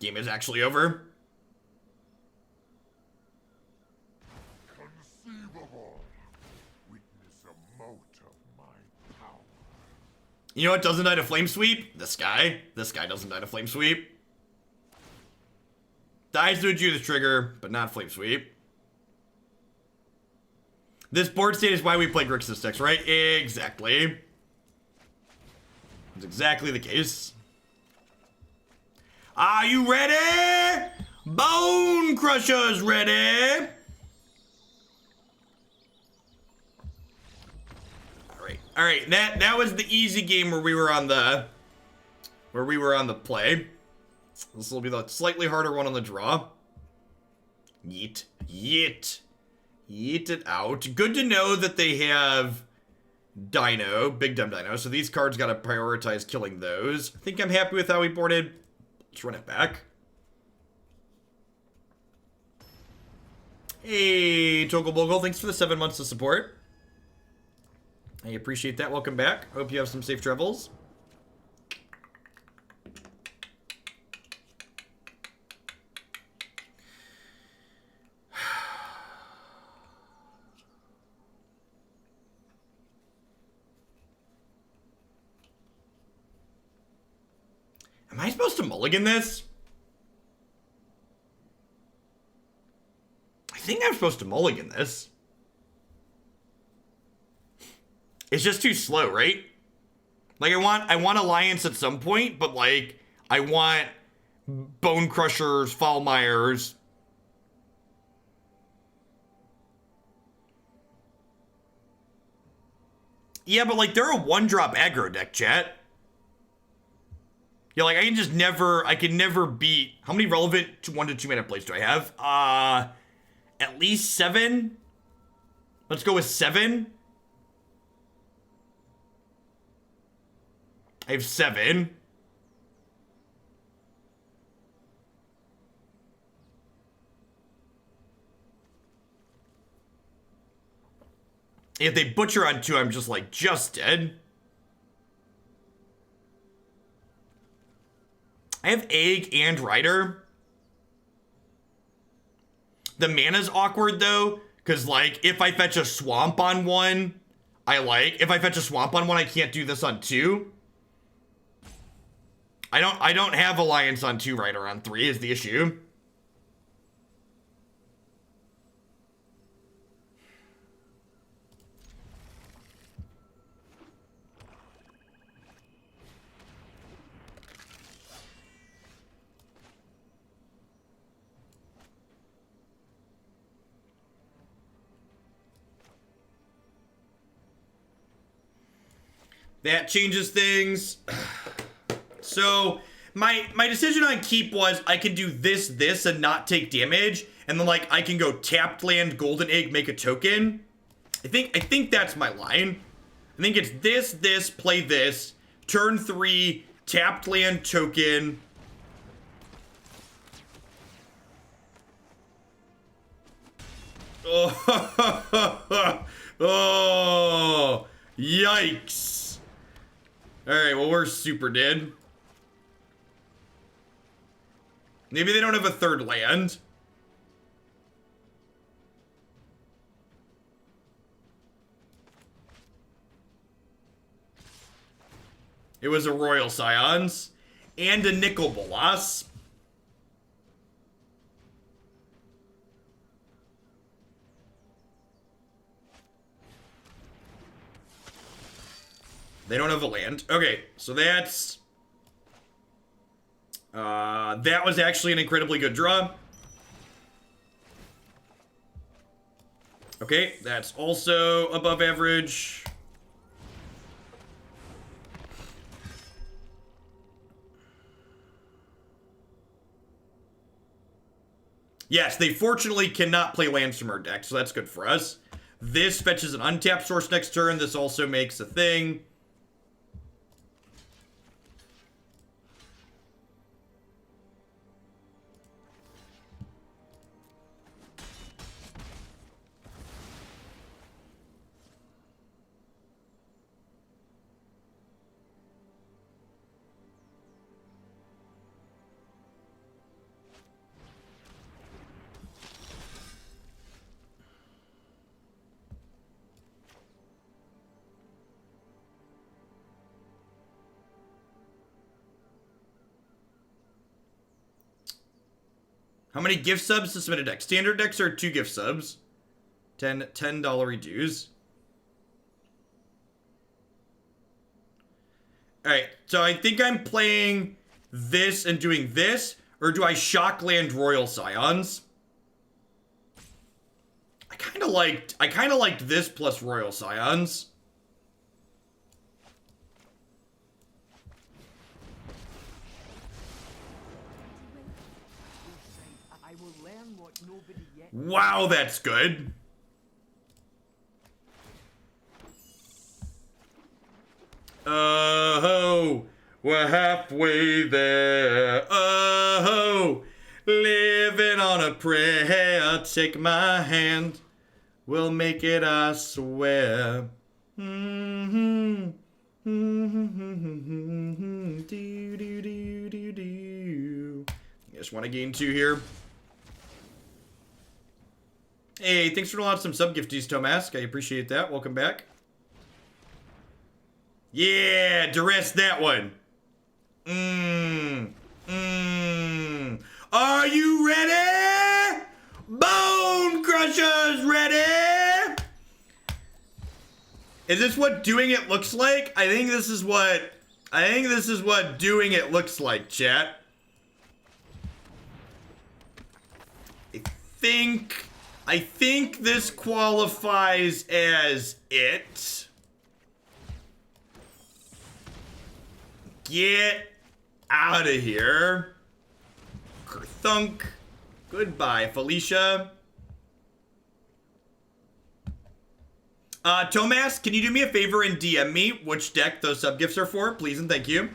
Game is actually over. Conceivable. Witness a mote of my power. You know what doesn't die to Flame Sweep? This guy. This guy doesn't die to Flame Sweep. Dies to a Judas Trigger, but not Flame Sweep. This board state is why we play Grixis decks, right? Exactly. That's exactly the case. Are you ready? Bonecrusher's ready. All right. That was the easy game where we were on the play. This will be the slightly harder one on the draw. Yeet it out. Good to know that they have Dino, big dumb Dino. So these cards got to prioritize killing those. I think I'm happy with how we boarded. Let's run it back. Hey, Togelbogle, thanks for the 7 months of support. I appreciate that. Welcome back. Hope you have some safe travels. Am I supposed to mulligan this? I think I'm supposed to mulligan this. It's just too slow, right? Like I want Alliance at some point, but like I want Bonecrushers, Foulmires. Yeah, but like they're a 1-drop aggro deck, chat. Yeah, like I can never beat. How many relevant 1 to 2 mana plays do I have? At least 7. Let's go with 7. I have 7. If they butcher on 2, I'm just dead. I have Egg and Rider. The mana's awkward though, because like if I fetch a swamp on 1, if I fetch a swamp on 1, I can't do this on 2. I don't have Alliance on 2, Rider on 3 is the issue. That changes things. So my decision on keep was I can do this, and not take damage, and then like I can go tapped land, golden egg, make a token. I think that's my line. I think it's this, play this, Turn 3, tapped land token. Oh, oh, yikes. Alright, well, we're super dead. Maybe they don't have a third land. It was a Royal Scions and a Nicol Bolas. They don't have a land. Okay, so that's... that was actually an incredibly good draw. Okay, that's also above average. Yes, they fortunately cannot play lands from our deck, so that's good for us. This fetches an untapped source next turn. This also makes a thing. How many gift subs to submit a deck? Standard decks are 2 gift subs. $10 dues. Alright, so I think I'm playing this and doing this, or do I shockland Royal Scions? I kinda liked this plus Royal Scions. Wow, that's good. Oh, we're halfway there. Oh, living on a prayer. Take my hand. We'll make it, I swear. Do, do, do, do, do. Just want to gain 2 here. Hey, thanks for allowing some sub-gifties, Tomask. I appreciate that. Welcome back. Yeah, duress that one. Are you ready? Bonecrusher's ready! Is this what doing it looks like? I think this is what doing it looks like, chat. I think this qualifies as it. Get out of here. Kerthunk. Goodbye, Felicia. Tomas, can you do me a favor and DM me which deck those sub-gifts are for, please and thank you.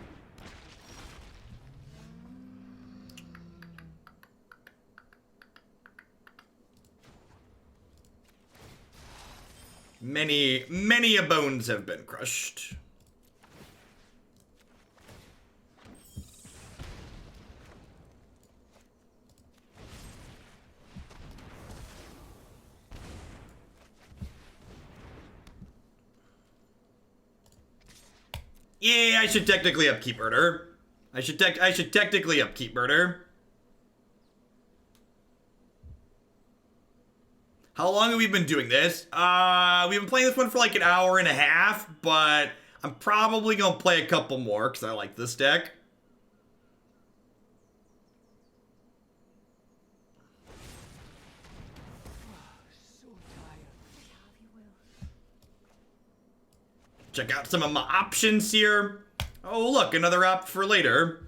Many a bones have been crushed. Yeah, I should technically upkeep Murder. I should technically upkeep Murder. How long have we been doing this? We've been playing this one for like an hour and a half, but I'm probably gonna play a couple more because I like this deck. So tired. Check out some of my options here. Oh, look, another op for later.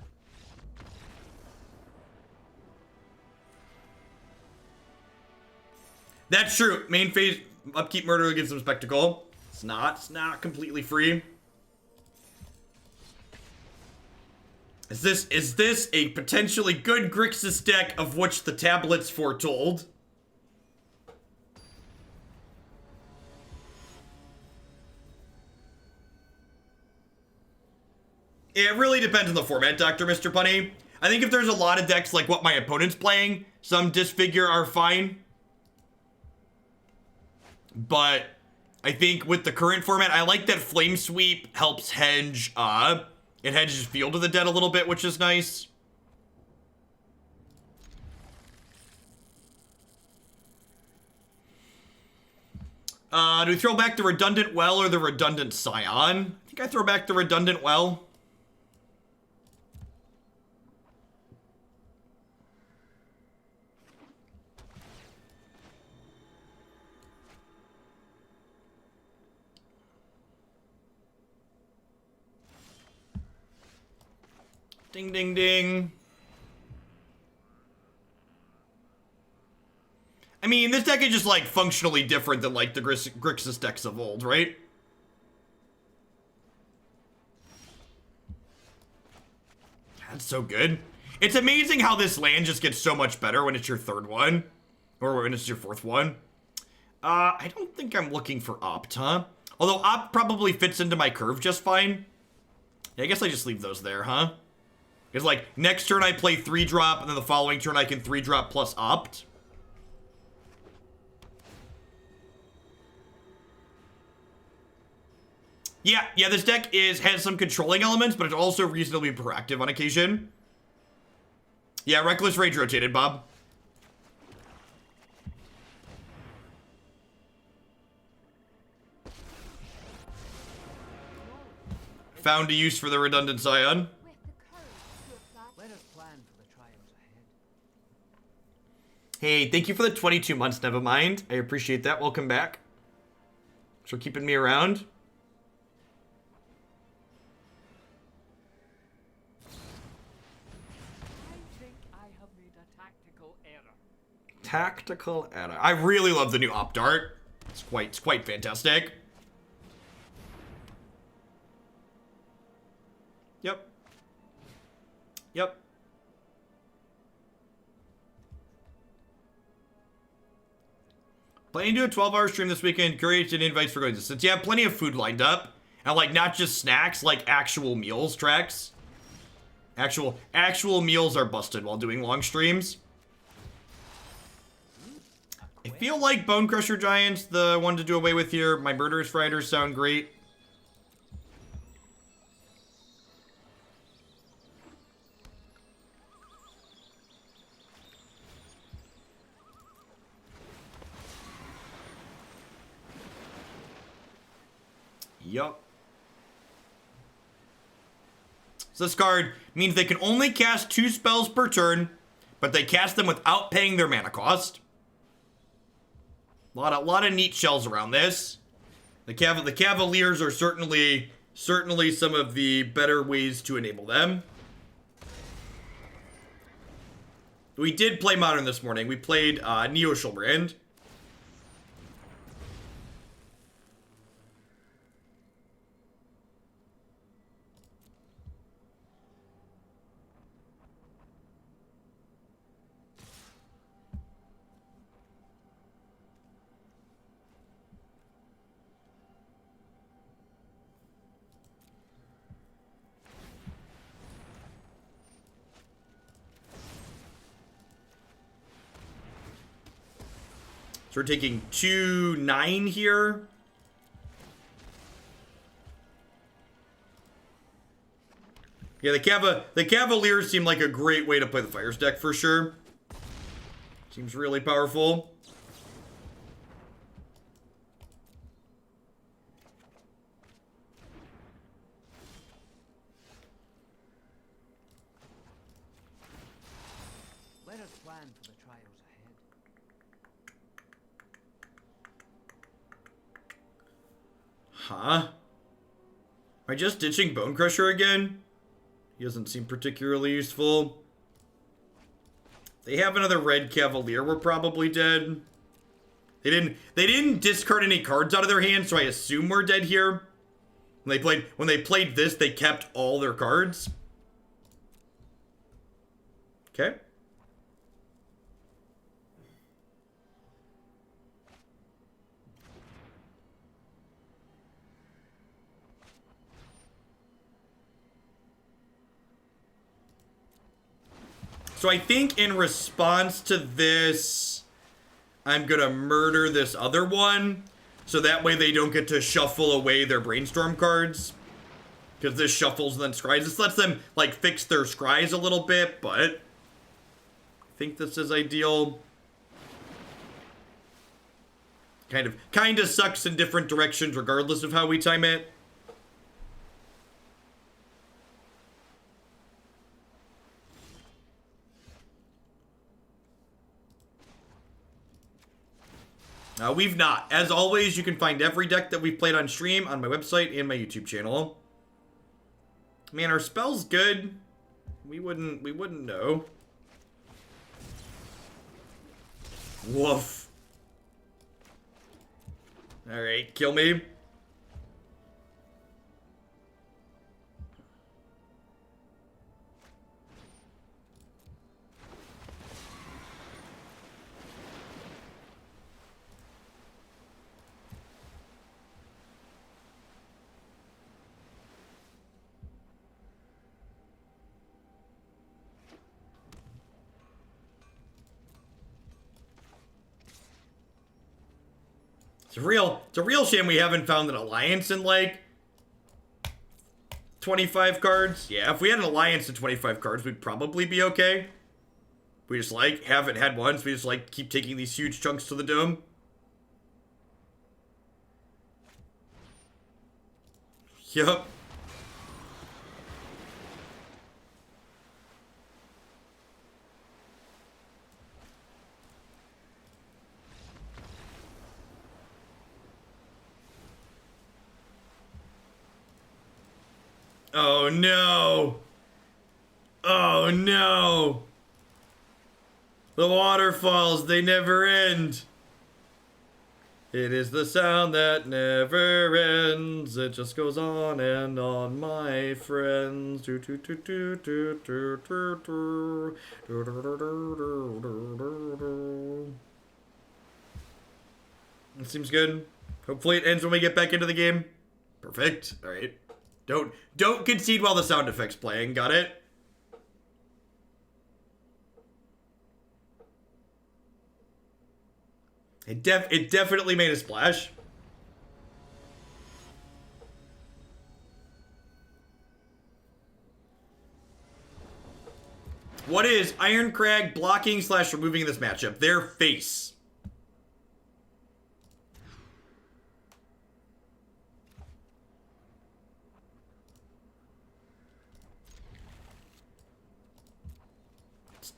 That's true. Main phase upkeep Murder gives some spectacle. It's not completely free. Is this a potentially good Grixis deck of which the tablets foretold? It really depends on the format, Dr. Mr. Punny. I think if there's a lot of decks like what my opponent's playing, some Disfigure are fine. But I think with the current format, I like that Flame Sweep helps hedge, it hedges Field of the Dead a little bit, which is nice. Do we throw back the Redundant Well or the Redundant Scion? I think I throw back the Redundant Well. Ding, ding, ding. I mean, this deck is just, like, functionally different than, like, the Grixis decks of old, right? That's so good. It's amazing how this land just gets so much better when it's your third one. Or when it's your fourth one. I don't think I'm looking for Opt, huh? Although Opt probably fits into my curve just fine. Yeah, I guess I just leave those there, huh? Because, like, next turn I play 3-drop, and then the following turn I can 3-drop plus Opt. Yeah, this deck has some controlling elements, but it's also reasonably proactive on occasion. Yeah, Reckless Rage rotated, Bob. Found a use for the Redundant Scion. Let us plan for the trials ahead. Hey, thank you for the 22 months, Nevermind. I appreciate that. Welcome back. Thanks for keeping me around. I think I have made a tactical error. Tactical error. I really love the new Opt art. It's quite fantastic. Yep. Planning to do a 12-hour stream this weekend. Curious and invites for going to since. Yeah, plenty of food lined up. And, like, not just snacks, like actual meals tracks. Actual meals are busted while doing long streams. I feel like Bonecrusher Giant's the one to do away with here. My Murderous Riders sound great. Yup. So this card means they can only cast 2 spells per turn, but they cast them without paying their mana cost. A lot of neat shells around this. The Cavaliers are certainly some of the better ways to enable them. We did play Modern this morning. We played Neo Shulbrand. So we're taking 2-9 here. Yeah, the Cavaliers seem like a great way to play the Fires deck for sure. Seems really powerful. Let us plan for the trials ahead. Huh? Am I just ditching Bonecrusher again? He doesn't seem particularly useful. They have another red Cavalier. We're probably dead. They didn't discard any cards out of their hand, so I assume we're dead here. When they played this, they kept all their cards. Okay. So I think in response to this, I'm gonna murder this other one, so that way they don't get to shuffle away their brainstorm cards. Because this shuffles and then scries. This lets them, like, fix their scries a little bit, but I think this is ideal. Kind of sucks in different directions regardless of how we time it. We've not. As always, you can find every deck that we've played on stream on my website and my YouTube channel. Man, our spell's good. We wouldn't know. Woof. Alright, kill me. It's a real shame we haven't found an alliance in like 25 cards. Yeah, if we had an alliance in 25 cards, we'd probably be okay. We just like haven't had one, so we just like keep taking these huge chunks to the dome. Yup. Oh no! Oh no! The waterfalls, they never end. It is the sound that never ends. It just goes on and on, my friends. It seems good. Hopefully it ends when we get back into the game. Perfect. All right. Don't concede while the sound effect's playing. Got it? It definitely made a splash. What is Irencrag blocking / removing this matchup? Their face.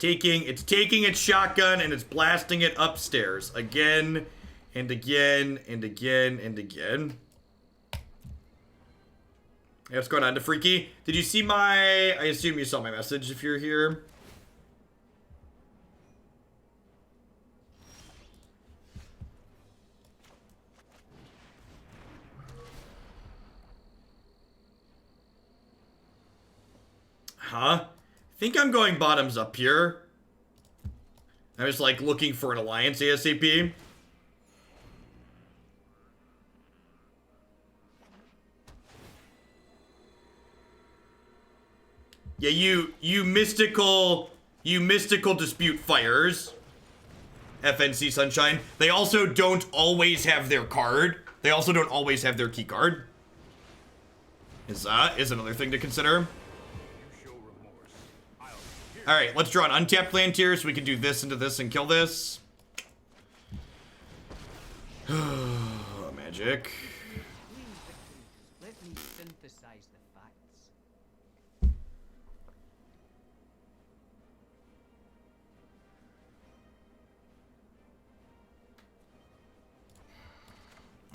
It's taking its shotgun and it's blasting it upstairs again and again and again and again. Hey, what's going on, DeFreaky? Did you see my... I assume you saw my message if you're here. Huh? I think I'm going bottoms up here. I was like looking for an alliance ASAP. Yeah, you mystical dispute fires. FNC Sunshine. They also don't always have their card. They also don't always have their key card. Is another thing to consider. Alright, let's draw an untapped land here so we can do this into this and kill this. Magic. Let me synthesize the facts.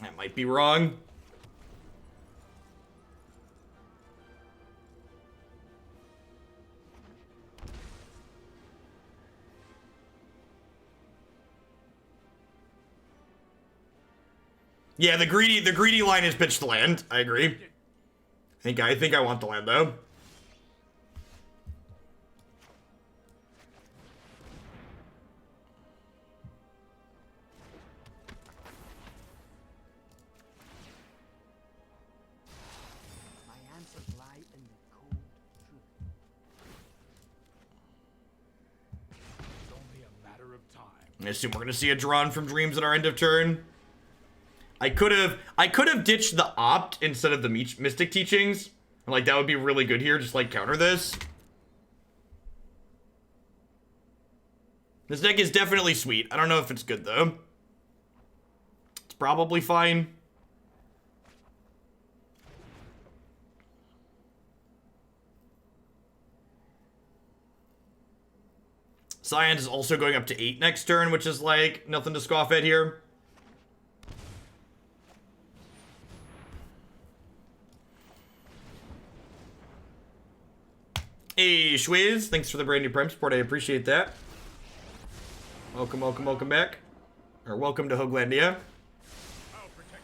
That might be wrong. Yeah, the greedy line is pitch to land. I agree. I think I want the land though. I assume we're gonna see a Drawn from Dreams at our end of turn. I could have ditched the Opt instead of the Mystic Teachings. Like, that would be really good here, just like counter this. This deck is definitely sweet. I don't know if it's good though. It's probably fine. Scions is also going up to 8 next turn, which is like nothing to scoff at here. Hey, Schwiz, thanks for the brand new Prime support. I appreciate that. Welcome, welcome, welcome back. Or welcome to Hoaglandia. I'll protect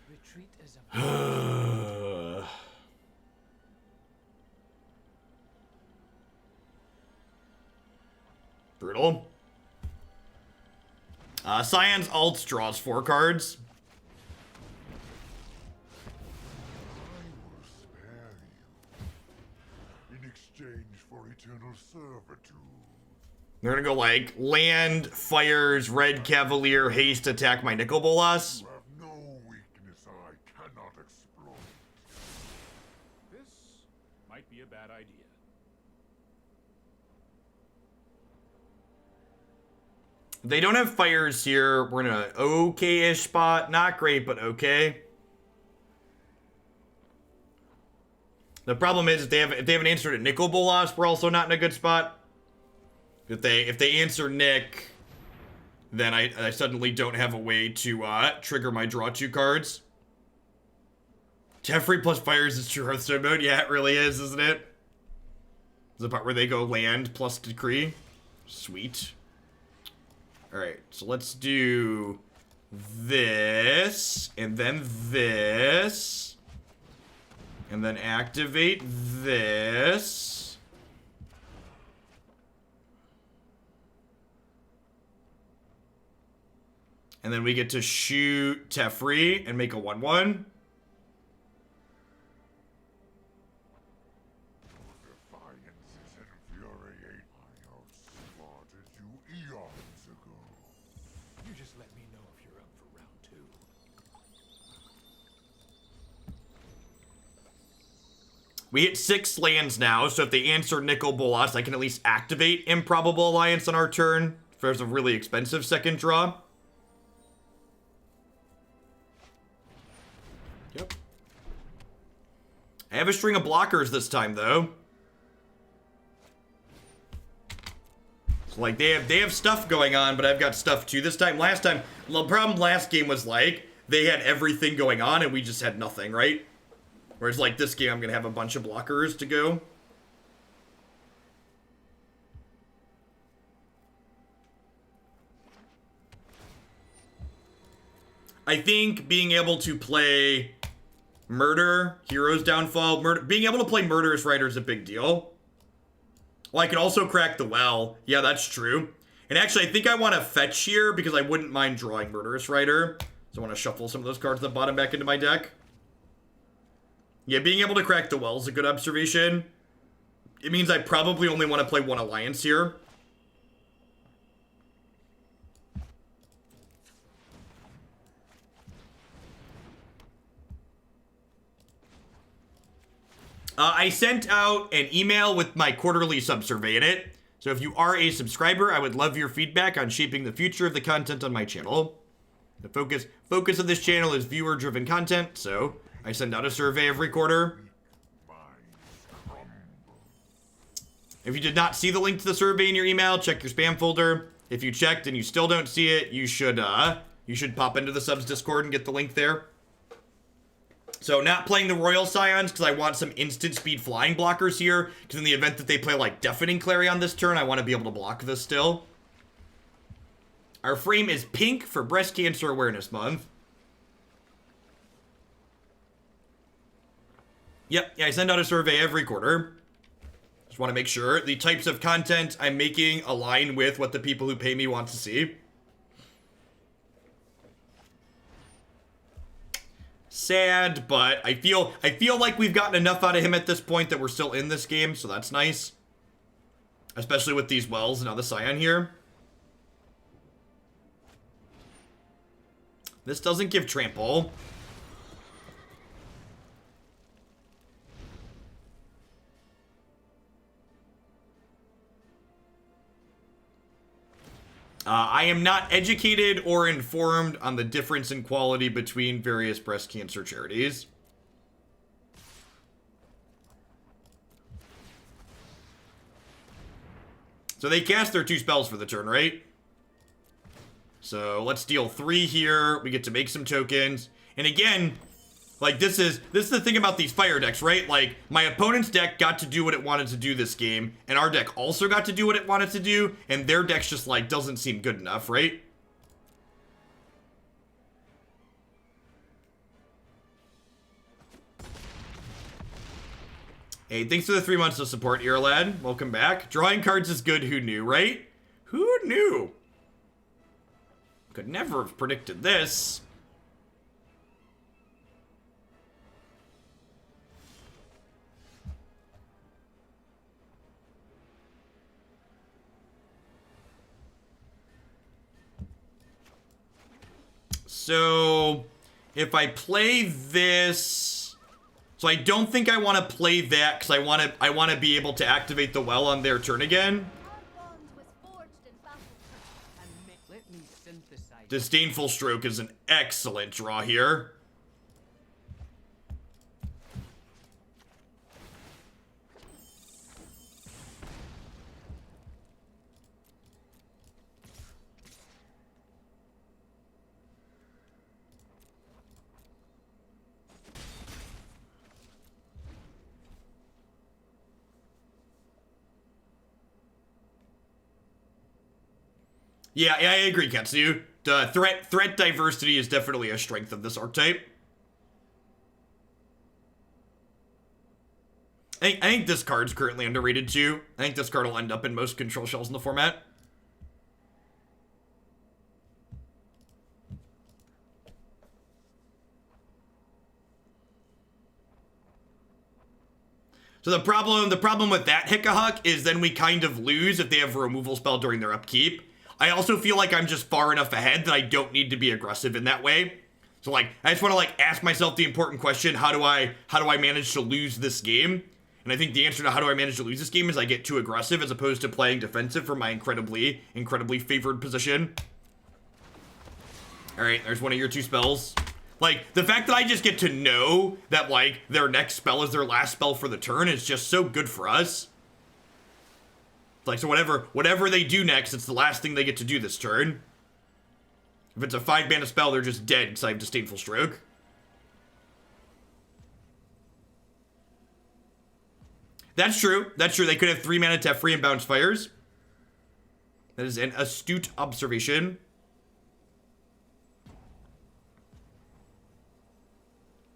you. Retreat is a Brutal. Scions Alt draws 4 cards. I will spare you in exchange for eternal servitude. They're gonna go like land, fires, red cavalier, haste, attack my Nicol Bolas. You have no weakness I cannot exploit. This might be a bad idea. They don't have fires here. We're in an okay-ish spot. Not great, but okay. The problem is if they haven't answered a Nicol Bolas, we're also not in a good spot. If they answer Nick, then I suddenly don't have a way to trigger my draw 2 cards. Teferi plus fires is true Hearthstone mode. Yeah, it really is, isn't it? It's the part where they go land plus decree. Sweet. Alright, so let's do this, and then this, and then activate this. And then we get to shoot Teferi and make a 1/1. Defiance is infuriating. I outsmarted you eons ago. You just let me know if you're up for round 2. We hit 6 lands now, so if they answer Nicol Bolas, I can at least activate Improbable Alliance on our turn. If there's a really expensive second draw. Yep. I have a string of blockers this time, though. So, like, they have stuff going on, but I've got stuff too this time. Last time, the problem last game was, like, they had everything going on and we just had nothing, right? Whereas, like, this game, I'm going to have a bunch of blockers to go. I think being able to play Murder, Hero's Downfall, being able to play Murderous Rider is a big deal. Well, I could also crack the Well. Yeah, that's true. And actually, I think I want to fetch here because I wouldn't mind drawing Murderous Rider. So I want to shuffle some of those cards at the bottom back into my deck. Yeah, being able to crack the Well is a good observation. It means I probably only want to play 1 Alliance here. I sent out an email with my quarterly sub-survey in it. So if you are a subscriber, I would love your feedback on shaping the future of the content on my channel. The focus of this channel is viewer-driven content, so I send out a survey every quarter. If you did not see the link to the survey in your email, check your spam folder. If you checked and you still don't see it, you should pop into the subs Discord and get the link there. So not playing the Royal Scions because I want some instant speed flying blockers here. Because in the event that they play like Deafening Clarion this turn, I want to be able to block this still. Our frame is pink for Breast Cancer Awareness Month. Yep, yeah, I send out a survey every quarter. Just want to make sure the types of content I'm making align with what the people who pay me want to see. Sad, but I feel like we've gotten enough out of him at this point that we're still in this game, so that's nice. Especially with these wells and now the Scion here. This doesn't give trample. I am not educated or informed on the difference in quality between various breast cancer charities. So they cast their 2 spells for the turn, right? So let's deal 3 here. We get to make some tokens. And again, like this is the thing about these fire decks, right? Like my opponent's deck got to do what it wanted to do this game, and our deck also got to do what it wanted to do, and their deck's just like doesn't seem good enough, right? Hey, thanks for the 3 months of support, Earlad. Welcome back. Drawing cards is good, who knew, right? Who knew? Could never have predicted this. So, if I play this, so I don't think I want to play that because I want to be able to activate the well on their turn again. Our bond was forged in battle. Let me synthesize. Disdainful Stroke is an excellent draw here. Yeah, I agree, Ketsu. The threat diversity is definitely a strength of this archetype. I think this card's currently underrated too. I think this card will end up in most control shells in the format. So the problem with that Hickahuck is then we kind of lose if they have a removal spell during their upkeep. I also feel like I'm just far enough ahead that I don't need to be aggressive in that way. So like, I just want to like ask myself the important question, how do I manage to lose this game? And I think the answer to how do I manage to lose this game is I get too aggressive as opposed to playing defensive from my incredibly favored position. All right, there's one of your 2 spells. Like, the fact that I just get to know that like their next spell is their last spell for the turn is just so good for us. Like, so whatever they do next, it's the last thing they get to do this turn. If it's a 5-mana spell, they're just dead because I have Disdainful Stroke. That's true. That's true. They could have 3 mana Teferi and Bounce Fires. That is an astute observation.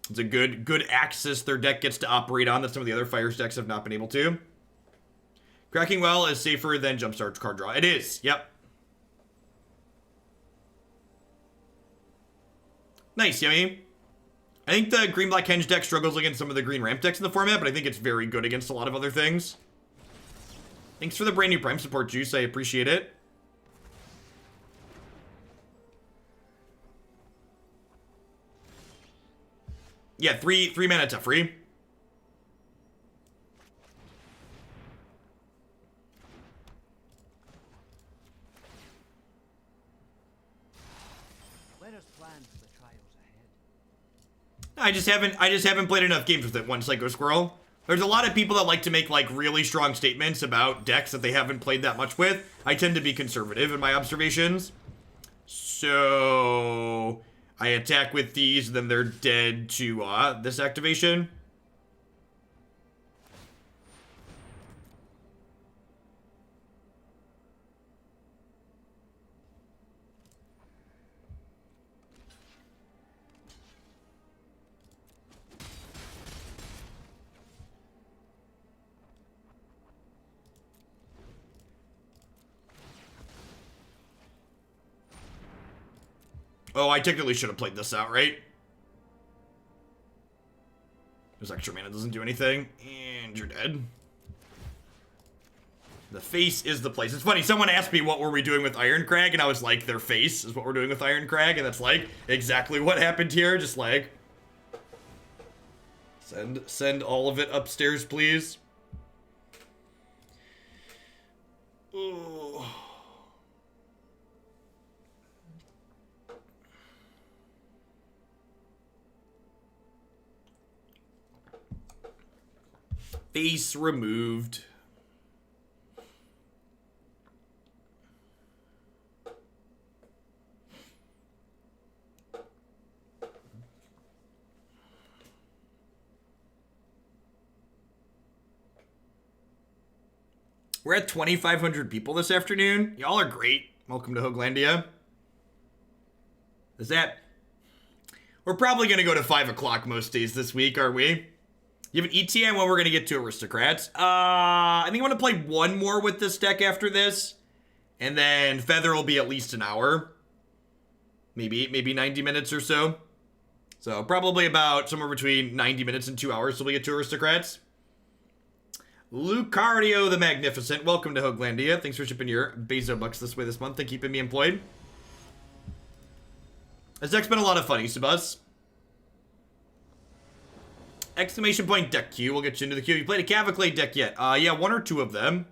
It's a good axis their deck gets to operate on that some of the other Fires decks have not been able to. Cracking Well is safer than Jumpstart card draw. It is, yep. Nice, Yummy. I think the Green-Black Henge deck struggles against some of the Green Ramp decks in the format, but I think it's very good against a lot of other things. Thanks for the brand new Prime support, Juice. I appreciate it. Yeah, 3 mana Teferi. I just haven't played enough games with it, one Psycho Squirrel. There's a lot of people that like to make like really strong statements about decks that they haven't played that much with. I tend to be conservative in my observations. So I attack with these, and then they're dead to this activation. Oh, I technically should have played this out, right? This extra mana doesn't do anything. And you're dead. The face is the place. It's funny, someone asked me what were we doing with Irencrag, and I was like, their face is what we're doing with Irencrag, and that's like exactly what happened here. Just like send all of it upstairs, please. Ooh. Face removed. We're at 2,500 people this afternoon. Y'all are great. Welcome to Hoaglandia. Is that... We're probably going to go to 5 o'clock most days this week, aren't we? You have an ETA on when we're going to get to Aristocrats. I think I want to play one more with this deck after this. And then Feather will be at least an hour. Maybe 90 minutes or so. So probably about somewhere between 90 minutes and 2 hours till we get to Aristocrats. Lucario the Magnificent, welcome to Hoaglandia. Thanks for shipping your Bezo bucks this way this month and keeping me employed. This deck's been a lot of fun, Isabus. Exclamation point deck queue. We'll get you into the queue. You played a Cavaclade deck yet? Yeah, one or two of them.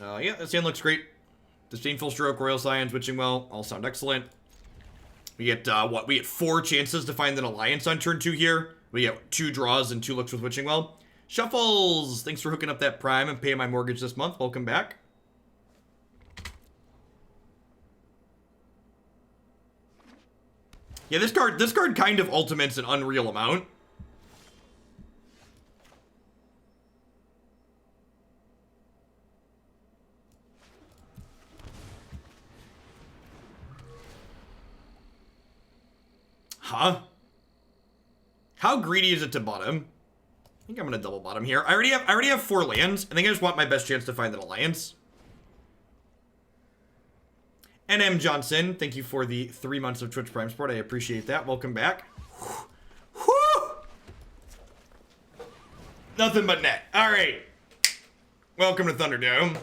Yeah, this hand looks great. Disdainful Stroke, Royal Scions, Witching Well, all sound excellent. We get, we get 4 chances to find an alliance on turn 2 here. We get 2 draws and 2 looks with Witching Well. Shuffles! Thanks for hooking up that Prime and paying my mortgage this month. Welcome back. Yeah, this card kind of ultimates an unreal amount. Huh? How greedy is it to bottom? I think I'm gonna double bottom here. I already have 4 lands. I think I just want my best chance to find an alliance. NM Johnson, thank you for the 3 months of Twitch Prime Support. I appreciate that. Welcome back. Whew. Nothing but net. All right. Welcome to Thunderdome.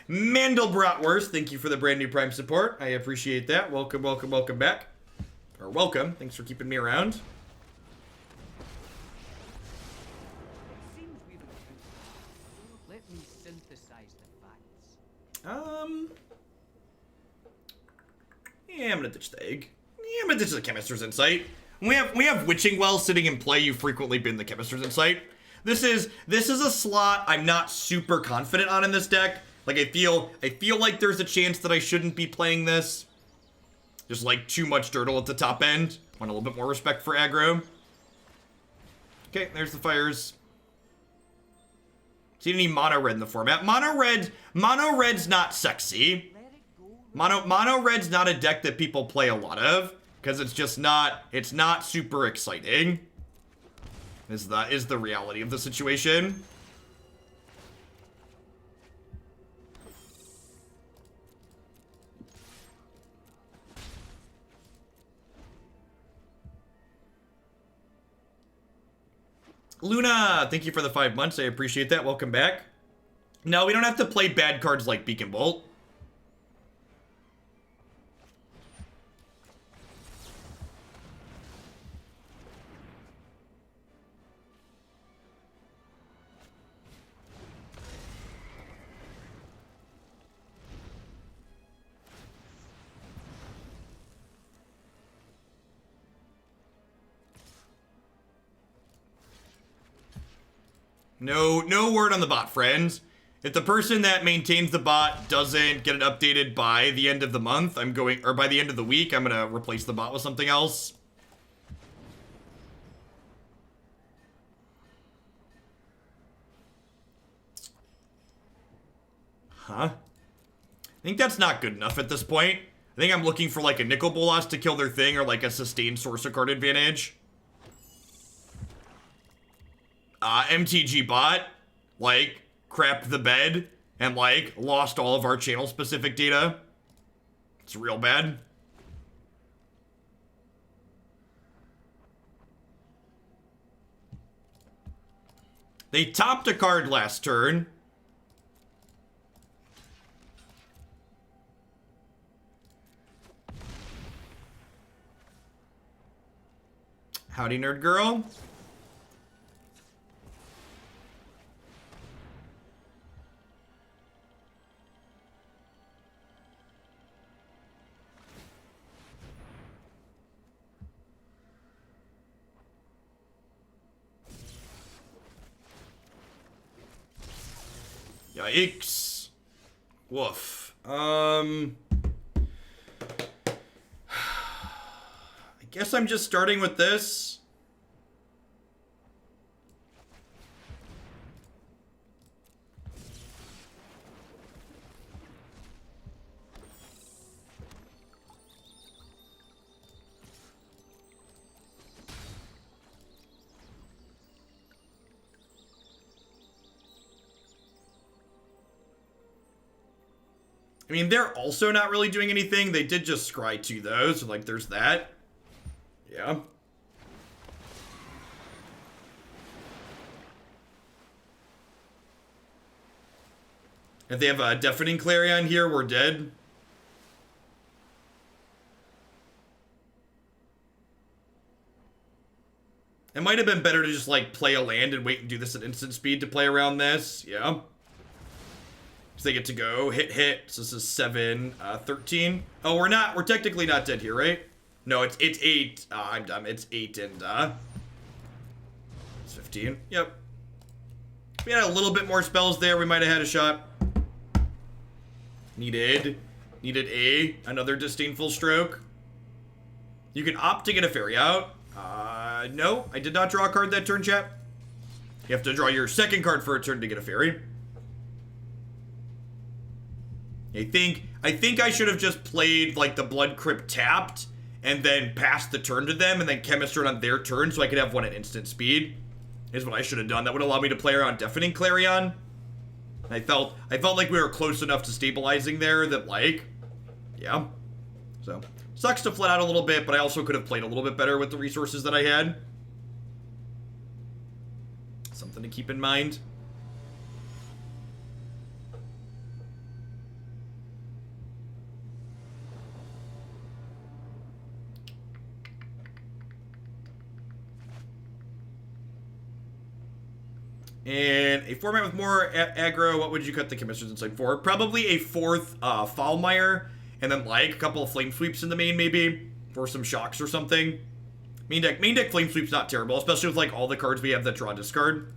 Mandel Bratwurst, thank you for the brand new Prime support. I appreciate that. Welcome back. Or welcome. Thanks for keeping me around. Let me synthesize the facts. Yeah, I'm gonna ditch the egg. Yeah, I'm gonna ditch the Chemist's Insight. We have Witching Well sitting in play. You've frequently been the Chemist's Insight. This is a slot I'm not super confident on in this deck. Like I feel like there's a chance that I shouldn't be playing this. Just like too much Dirtle at the top end. Want a little bit more respect for aggro. Okay, there's the fires. See any mono red in the format? Mono red's not sexy. Mono red's not a deck that people play a lot of because it's not super exciting. Is the reality of the situation. Luna, thank you for the 5 months. I appreciate that. Welcome back. No, we don't have to play bad cards like Beacon Bolt. No word on the bot, friends. If the person that maintains the bot doesn't get it updated by the end of the month, or by the end of the week, I'm gonna replace the bot with something else. Huh? I think that's not good enough at this point. I think I'm looking for like a Nicol Bolas to kill their thing or like a sustained sorcerer card advantage. MTG bot, like, crapped the bed and, like, lost all of our channel-specific data. It's real bad. They topped a card last turn. Howdy, nerd girl. Yikes. Woof. I guess I'm just starting with this. I mean, they're also not really doing anything. They did just scry 2 though, so like there's that. Yeah. If they have a Deafening Clarion here, we're dead. It might have been better to just like play a land and wait and do this at instant speed to play around this. Yeah. So they get to go hit. So this is 7, 13. Oh, we're technically not dead here, right? No, it's 8. I'm dumb. It's 8 and it's 15. Yep. If we had a little bit more spells there, we might have had a shot. Needed another Disdainful Stroke. You can opt to get a fairy out. No, I did not draw a card that turn, chat. You have to draw your second card for a turn to get a fairy. I think I should have just played like the Blood Crypt tapped and then passed the turn to them and then chemistry on their turn so I could have one at instant speed. Is what I should have done. That would allow me to play around Deafening Clarion. I felt like we were close enough to stabilizing there that like, yeah. So sucks to flat out a little bit, but I also could have played a little bit better with the resources that I had. Something to keep in mind. And a format with more aggro, what would you cut the Chemisters inside for? Probably a 4th Foulmire, and then like a couple of Flame Sweeps in the main maybe, for some shocks or something. Main deck Flame Sweep's not terrible, especially with like all the cards we have that draw discard.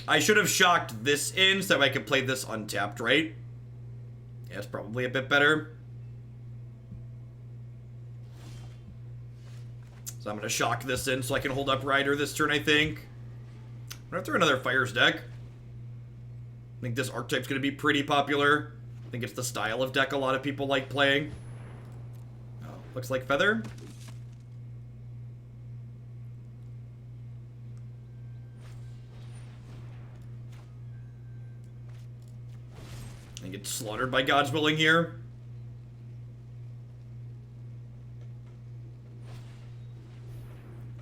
I should have shocked this in so I could play this untapped, right? Yeah, it's probably a bit better. So I'm going to shock this in so I can hold up Rider this turn, I think. I'm going to throw another Fires deck. I think this archetype's going to be pretty popular. I think it's the style of deck a lot of people like playing. Oh, looks like Feather. And get slaughtered by God's Willing here.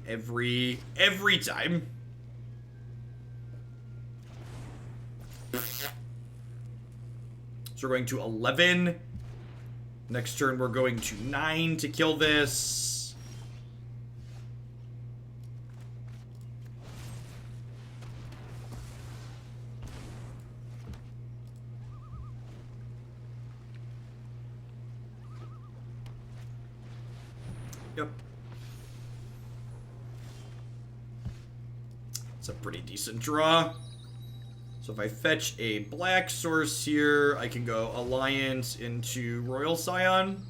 Every time. So we're going to 11. Next turn we're going to 9 to kill this. Yep. It's a pretty decent draw. So So if I fetch a black source here, I can go Alliance into Royal Scion.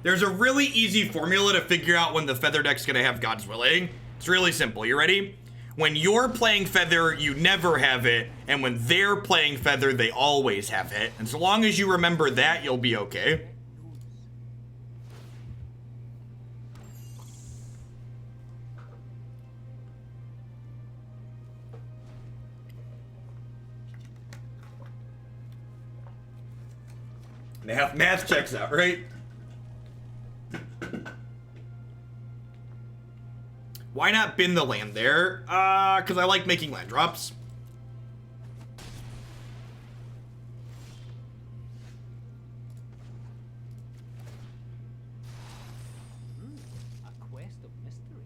There's a really easy formula to figure out when the Feather deck's gonna have God's Willing. It's really simple. You ready? When you're playing Feather, you never have it, and when they're playing Feather, they always have it. And so long as you remember that, you'll be okay. Math checks out, right? Why not bin the land there? Because I like making land drops. A quest of mystery.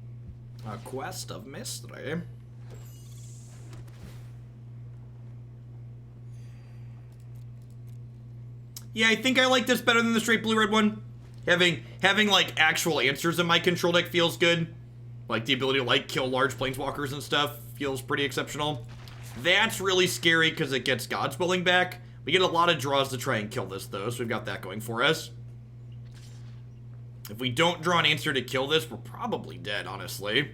A quest of mystery. Yeah, I think I like this better than the straight blue-red one. Having like actual answers in my control deck feels good. Like the ability to like kill large planeswalkers and stuff feels pretty exceptional. That's really scary because it gets God's Willing back. We get a lot of draws to try and kill this though, so we've got that going for us. If we don't draw an answer to kill this, we're probably dead, honestly.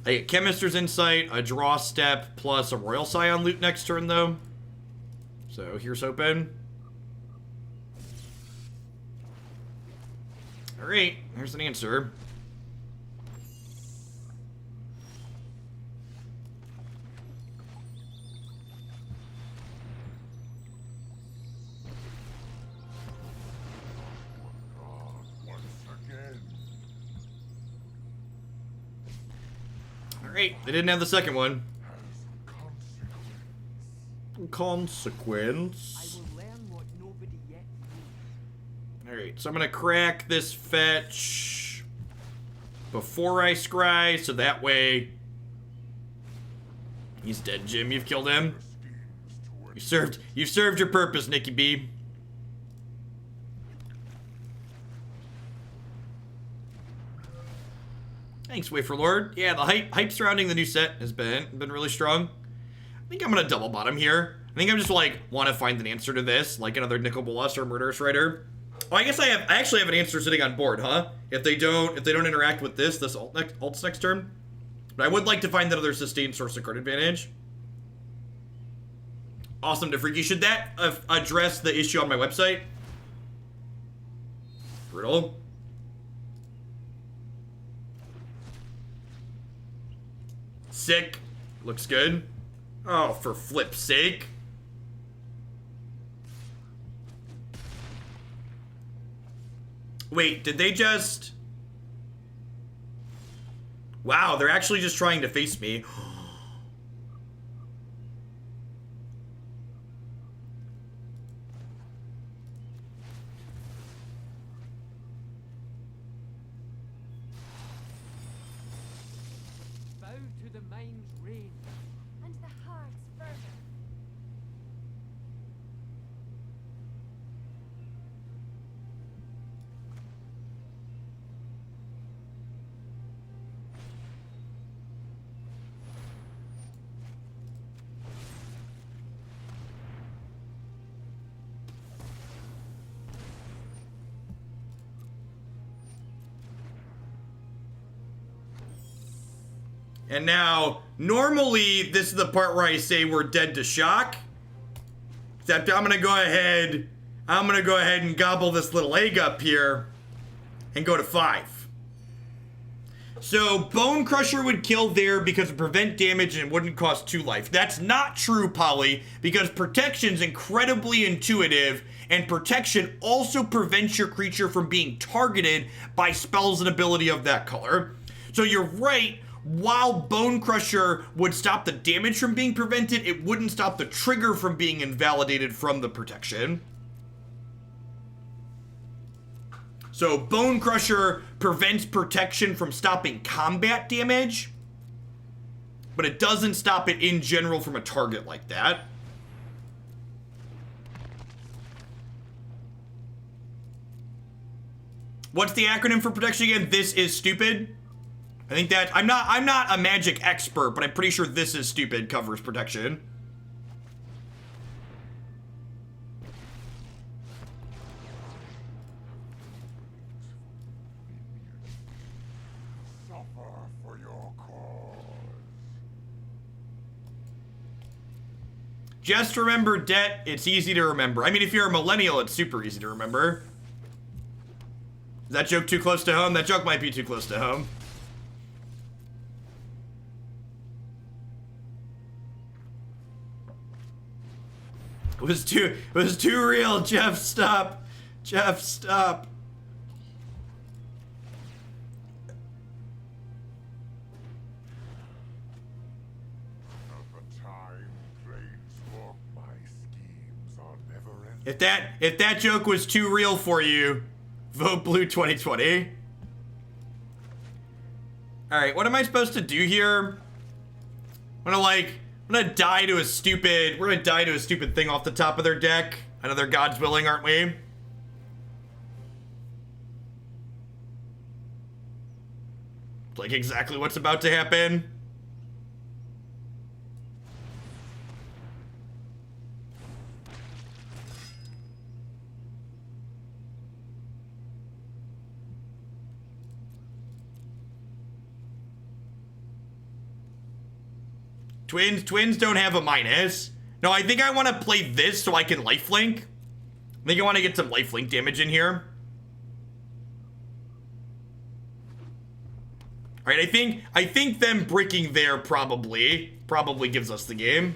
I get Chemist's Insight, a draw step, plus a Royal Scion loot next turn, though. So here's hoping. Alright, here's an answer. Alright, they didn't have the second one. Consequence. I will learn what nobody yet knows. Alright, so I'm gonna crack this fetch before I scry, so that way he's dead, Jim. You've killed him. You've served your purpose, Nicky B. Thanks, Wafer Lord. Yeah, the hype surrounding the new set has been really strong. I think I'm gonna double bottom here. I think I'm just like want to find an answer to this, like another Nicol Bolas or Murderous Rider. Oh, I guess I actually have an answer sitting on board, huh? If they don't interact with this ult's next turn. But I would like to find that other sustained source of card advantage. Awesome to Freaky. Should that address the issue on my website? Brutal. Sick. Looks good. Oh, for flip's sake. Wait, did they just... Wow, they're actually just trying to face me. Bow to the mind's reign. and the heart's fervor. And now, normally, this is the part where I say we're dead to shock. Except I'm gonna go ahead and gobble this little egg up here and go to 5. So Bonecrusher would kill there because it prevent damage and it wouldn't cost 2 life. That's not true, Polly, because protection's incredibly intuitive, and protection also prevents your creature from being targeted by spells and ability of that color. So you're right. While Bonecrusher would stop the damage from being prevented, it wouldn't stop the trigger from being invalidated from the protection. So Bonecrusher prevents protection from stopping combat damage, but it doesn't stop it in general from a target like that. What's the acronym for protection again? This is stupid. I think that I'm not a magic expert, but I'm pretty sure this is stupid covers protection. Suffer for your cause. Just remember debt. It's easy to remember. I mean, if you're a millennial, it's super easy to remember. Is that joke too close to home? That joke might be too close to home. It was too real. Jeff, stop. Jeff, stop. If that joke was too real for you, vote blue 2020. All right, what am I supposed to do here? I'm gonna die to a stupid. We're gonna die to a stupid thing off the top of their deck. Another God's willing, aren't we? Like exactly what's about to happen. Twins don't have a minus. No, I think I want to play this so I can lifelink. I think I want to get some lifelink damage in here. All right, I think them bricking there probably gives us the game.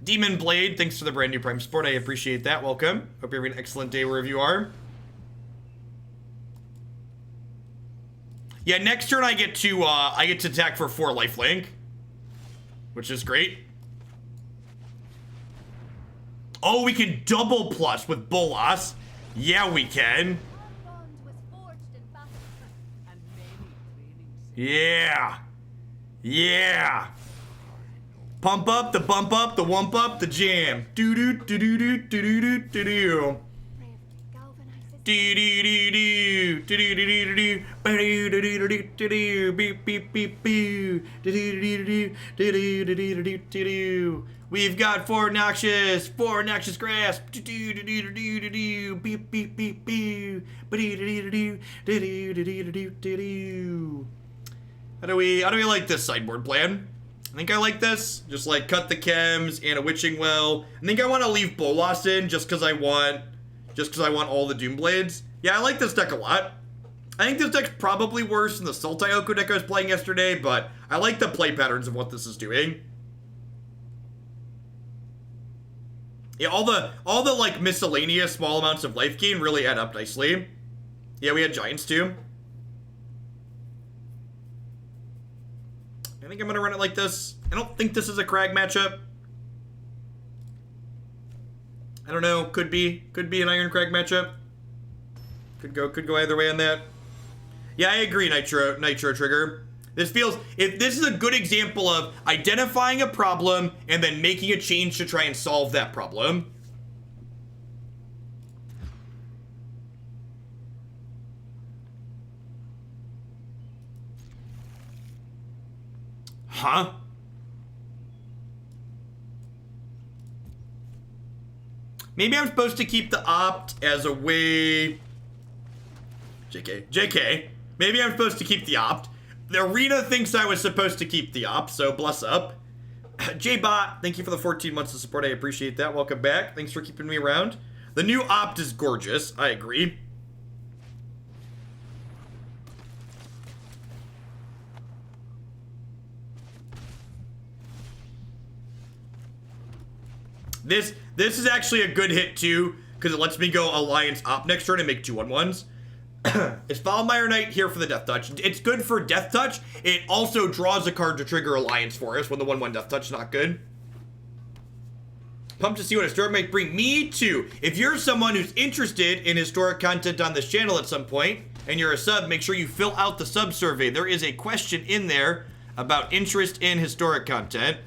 Demon Blade, thanks for the brand new Prime support. I appreciate that. Welcome. Hope you're having an excellent day wherever you are. Yeah, next turn I get to attack for 4 lifelink, which is great. Oh, we can double plus with Bolas. Yeah, we can. Yeah. Yeah. Pump up, the bump up, the wump up, the jam. Do do do do do do do do do do. Do do do do do do do do do do do do beep beep beep boo do do do do do do do do do. We've got 4 Noxious Grasp. Do do do do do do do beep beep beep boo do do do do do do do do do. How do we like this sideboard plan? I think I like this. Just like cut the chems and a witching well. I think I want to leave Bolas in just because I want all the Doom Blades. Yeah, I like this deck a lot. I think this deck's probably worse than the Sultai Oko deck I was playing yesterday, but I like the play patterns of what this is doing. Yeah, all the like miscellaneous small amounts of life gain really add up nicely. Yeah, we had Giants too. I think I'm gonna run it like this. I don't think this is a Crag matchup. I don't know. Could be an Irencrag matchup. Could go either way on that. Yeah, I agree, Nitro Trigger. This is a good example of identifying a problem and then making a change to try and solve that problem. Huh? Maybe I'm supposed to keep the opt as a way... JK. Maybe I'm supposed to keep the opt. The arena thinks I was supposed to keep the opt, so bless up. J-Bot, thank you for the 14 months of support. I appreciate that. Welcome back. Thanks for keeping me around. The new opt is gorgeous. I agree. This is actually a good hit too, because it lets me go Alliance Op next turn and make 2/1/1s. Is Foulmire Knight here for the Death Touch? It's good for Death Touch. It also draws a card to trigger Alliance for us when the 1/1 Death Touch is not good. Pumped to see what Historic might bring. Me too. If you're someone who's interested in historic content on this channel at some point, and you're a sub, make sure you fill out the sub survey. There is a question in there about interest in historic content.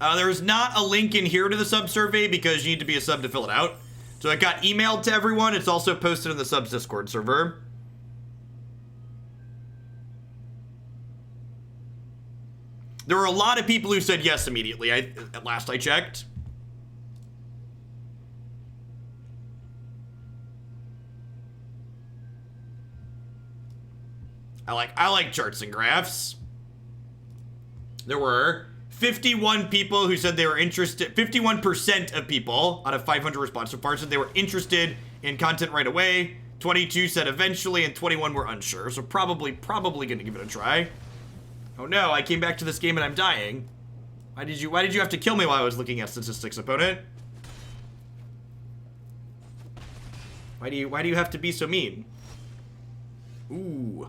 There's not a link in here to the sub survey because you need to be a sub to fill it out. So it got emailed to everyone. It's also posted in the subs Discord server. There were a lot of people who said yes immediately, at last I checked. I like charts and graphs. There were 51 people who said they were interested. 51% of people out of 500 responses so far said they were interested in content right away. 22 said eventually, and 21 were unsure. So probably gonna give it a try. Oh no, I came back to this game and I'm dying. Why did you have to kill me while I was looking at statistics, opponent? Why do you have to be so mean? Ooh.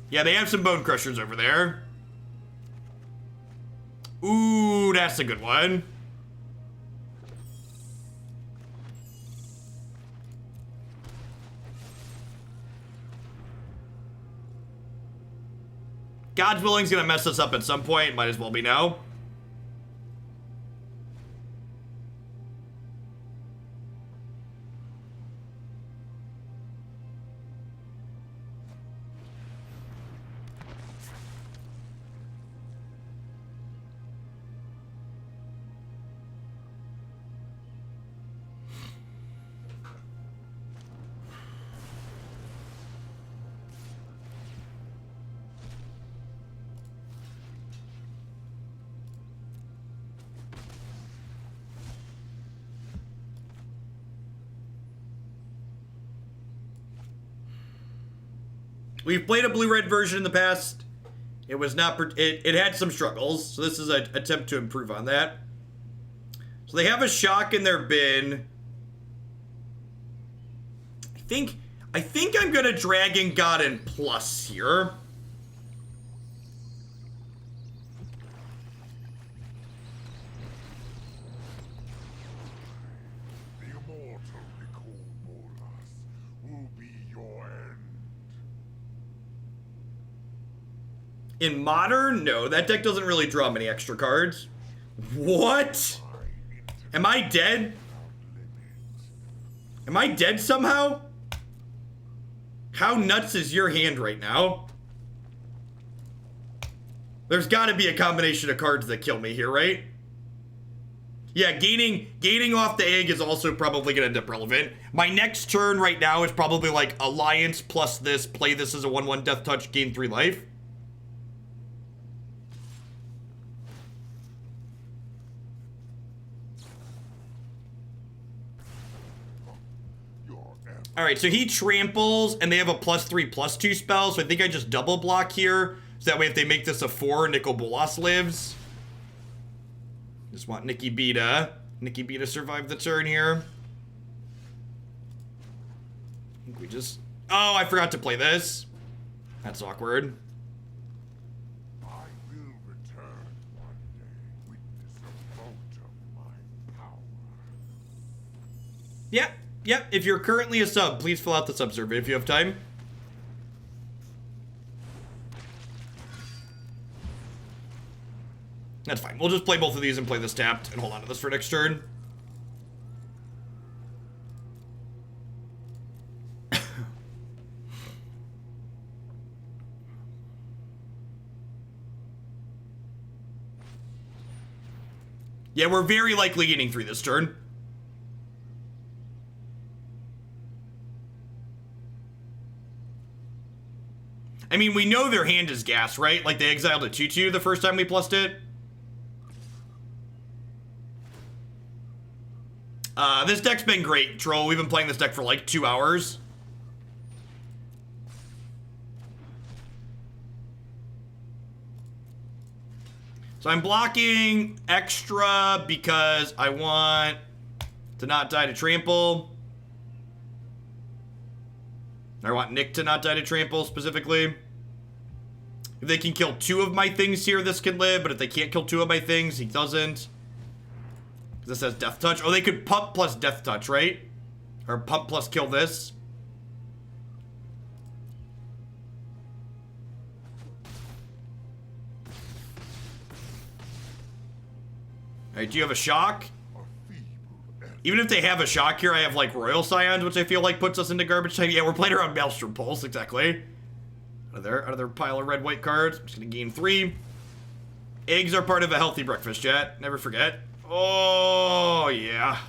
Yeah, they have some bone crushers over there. Ooh, that's a good one. God's willing's gonna mess us up at some point. Might as well be now. We've played a blue-red version in the past. It was not, it had some struggles, so this is an attempt to improve on that. So they have a shock in their bin. I think I'm gonna Dragon God and plus here. The immortal Nicol Bolas will be your end. In Modern, no, that deck doesn't really draw many extra cards. What? Am I dead? Am I dead somehow? How nuts is your hand right now? There's gotta be a combination of cards that kill me here, right? Yeah, gaining off the egg is also probably gonna end up relevant. My next turn right now is probably like Alliance plus this, play this as a 1/1 Death Touch, gain 3 life. Alright, so he tramples, and they have a +3/+2 spell, so I think I just double block here. So that way if they make this a 4, Nicol Bolas lives. Just want Nikki B to survive the turn here. I think we just... Oh, I forgot to play this. That's awkward. I will return one day, witness a vote of my power. Yep, if you're currently a sub, please fill out the sub survey if you have time. That's fine. We'll just play both of these and play this tapped and hold on to this for next turn. Yeah, we're very likely getting through this turn. I mean, we know their hand is gas, right? Like, they exiled a 2/2 the first time we plussed it. This deck's been great, Troll. We've been playing this deck for like 2 hours. So I'm blocking extra because I want to not die to trample. I want Nick to not die to trample, specifically. If they can kill 2 of my things here, this can live. But if they can't kill 2 of my things, he doesn't. This has Death Touch. Oh, they could pump plus Death Touch, right? Or pump plus kill this. Alright, do you have a shock? A feeble effort. Even if they have a shock here, I have like Royal Scions, which I feel like puts us into garbage time. Yeah, we're playing around Maelstrom Pulse, exactly. Out of their pile of red white cards. I'm just gonna gain 3. Eggs are part of a healthy breakfast, chat. Never forget. Oh yeah.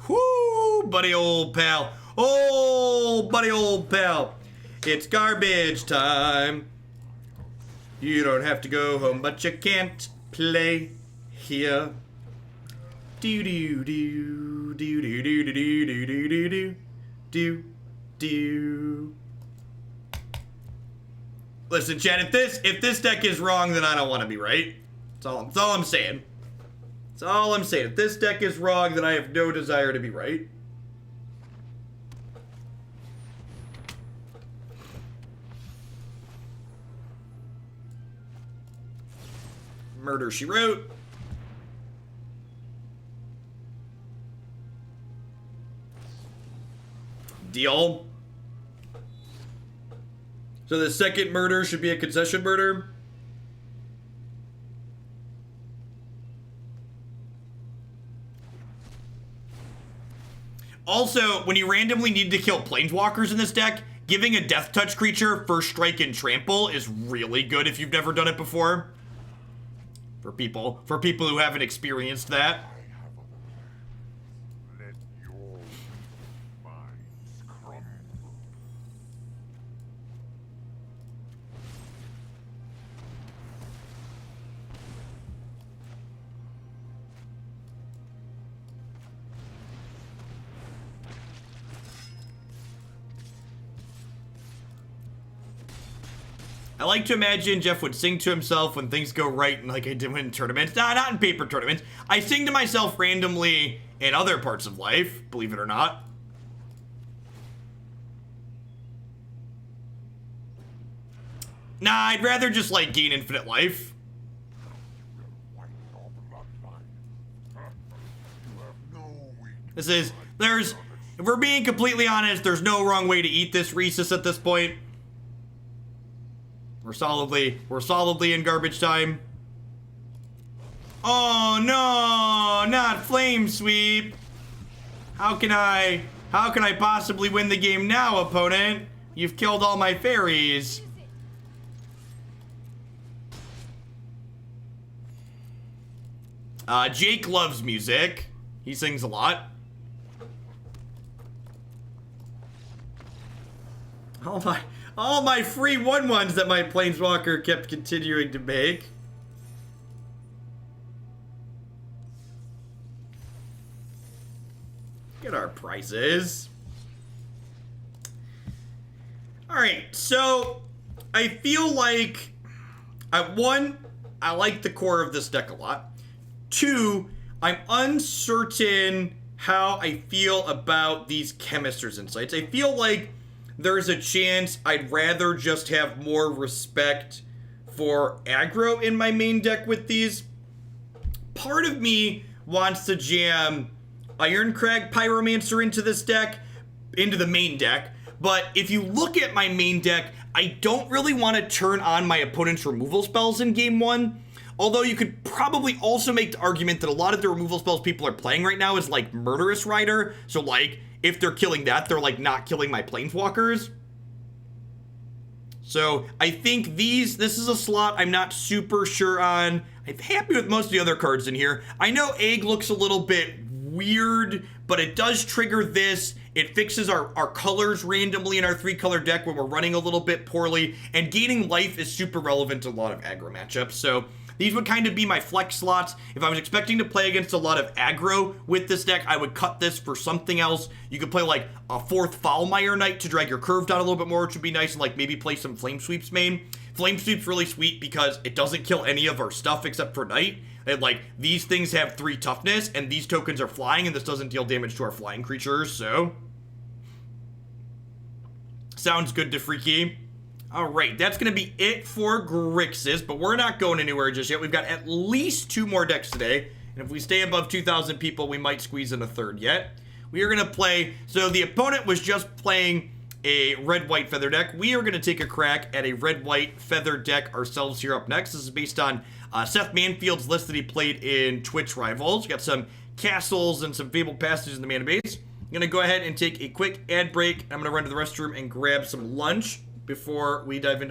Whoo, buddy old pal. Oh, buddy old pal. It's garbage time. You don't have to go home, but you can't play here. Do do do do do do do do do do do do do. Listen, chat. If this deck is wrong, then I don't want to be right. That's all I'm saying. That's all I'm saying. If this deck is wrong, then I have no desire to be right. Murder, She Wrote. Deal. So the second murder should be a concession murder. Also, when you randomly need to kill planeswalkers in this deck, giving a death touch creature first strike and trample is really good if you've never done it before. For people who haven't experienced that. I have a plan. Let your weak minds crumble. I like to imagine Jeff would sing to himself when things go right, like I did in tournaments. Nah, not in paper tournaments. I sing to myself randomly in other parts of life, believe it or not. Nah, I'd rather just, like, gain infinite life. Wipe your bloodline. You have no weakness. This is, if we're being completely honest, there's no wrong way to eat this Rhesus at this point. We're solidly in garbage time. Oh no, not Flame Sweep. How can I possibly win the game now, opponent? You've killed all my fairies. Jake loves music. He sings a lot. All my free 1/1s that my Planeswalker kept continuing to make. Get our prizes. Alright, so I feel like one, I like the core of this deck a lot. 2, I'm uncertain how I feel about these Chemist's Insights. I feel like there's a chance I'd rather just have more respect for aggro in my main deck with these. Part of me wants to jam Irencrag Pyromancer into this deck, into the main deck, but if you look at my main deck, I don't really want to turn on my opponent's removal spells in game 1. Although you could probably also make the argument that a lot of the removal spells people are playing right now is like Murderous Rider, so like, if they're killing that, they're like not killing my planeswalkers. So I think this is a slot I'm not super sure on. I'm happy with most of the other cards in here. I know Egg looks a little bit weird, but it does trigger this. It fixes our colors randomly in our 3-color deck when we're running a little bit poorly, and gaining life is super relevant to a lot of aggro matchups. So these would kind of be my flex slots. If I was expecting to play against a lot of aggro with this deck, I would cut this for something else. You could play like a 4th Foulmire Knight to drag your curve down a little bit more, which would be nice, and like maybe play some Flame Sweeps main. Flame Sweep's really sweet because it doesn't kill any of our stuff except for Knight. And like, these things have 3 toughness, and these tokens are flying, and this doesn't deal damage to our flying creatures, so sounds good to Freaky. Alright, that's going to be it for Grixis, but we're not going anywhere just yet. We've got at least 2 more decks today, and if we stay above 2,000 people, we might squeeze in a third yet. We are going to play, so the opponent was just playing a red-white feather deck. We are going to take a crack at a red-white feather deck ourselves here up next. This is based on Seth Manfield's list that he played in Twitch Rivals. Got some castles and some Fabled Passages in the mana base. I'm going to go ahead and take a quick ad break. I'm going to run to the restroom and grab some lunch before we dive into this.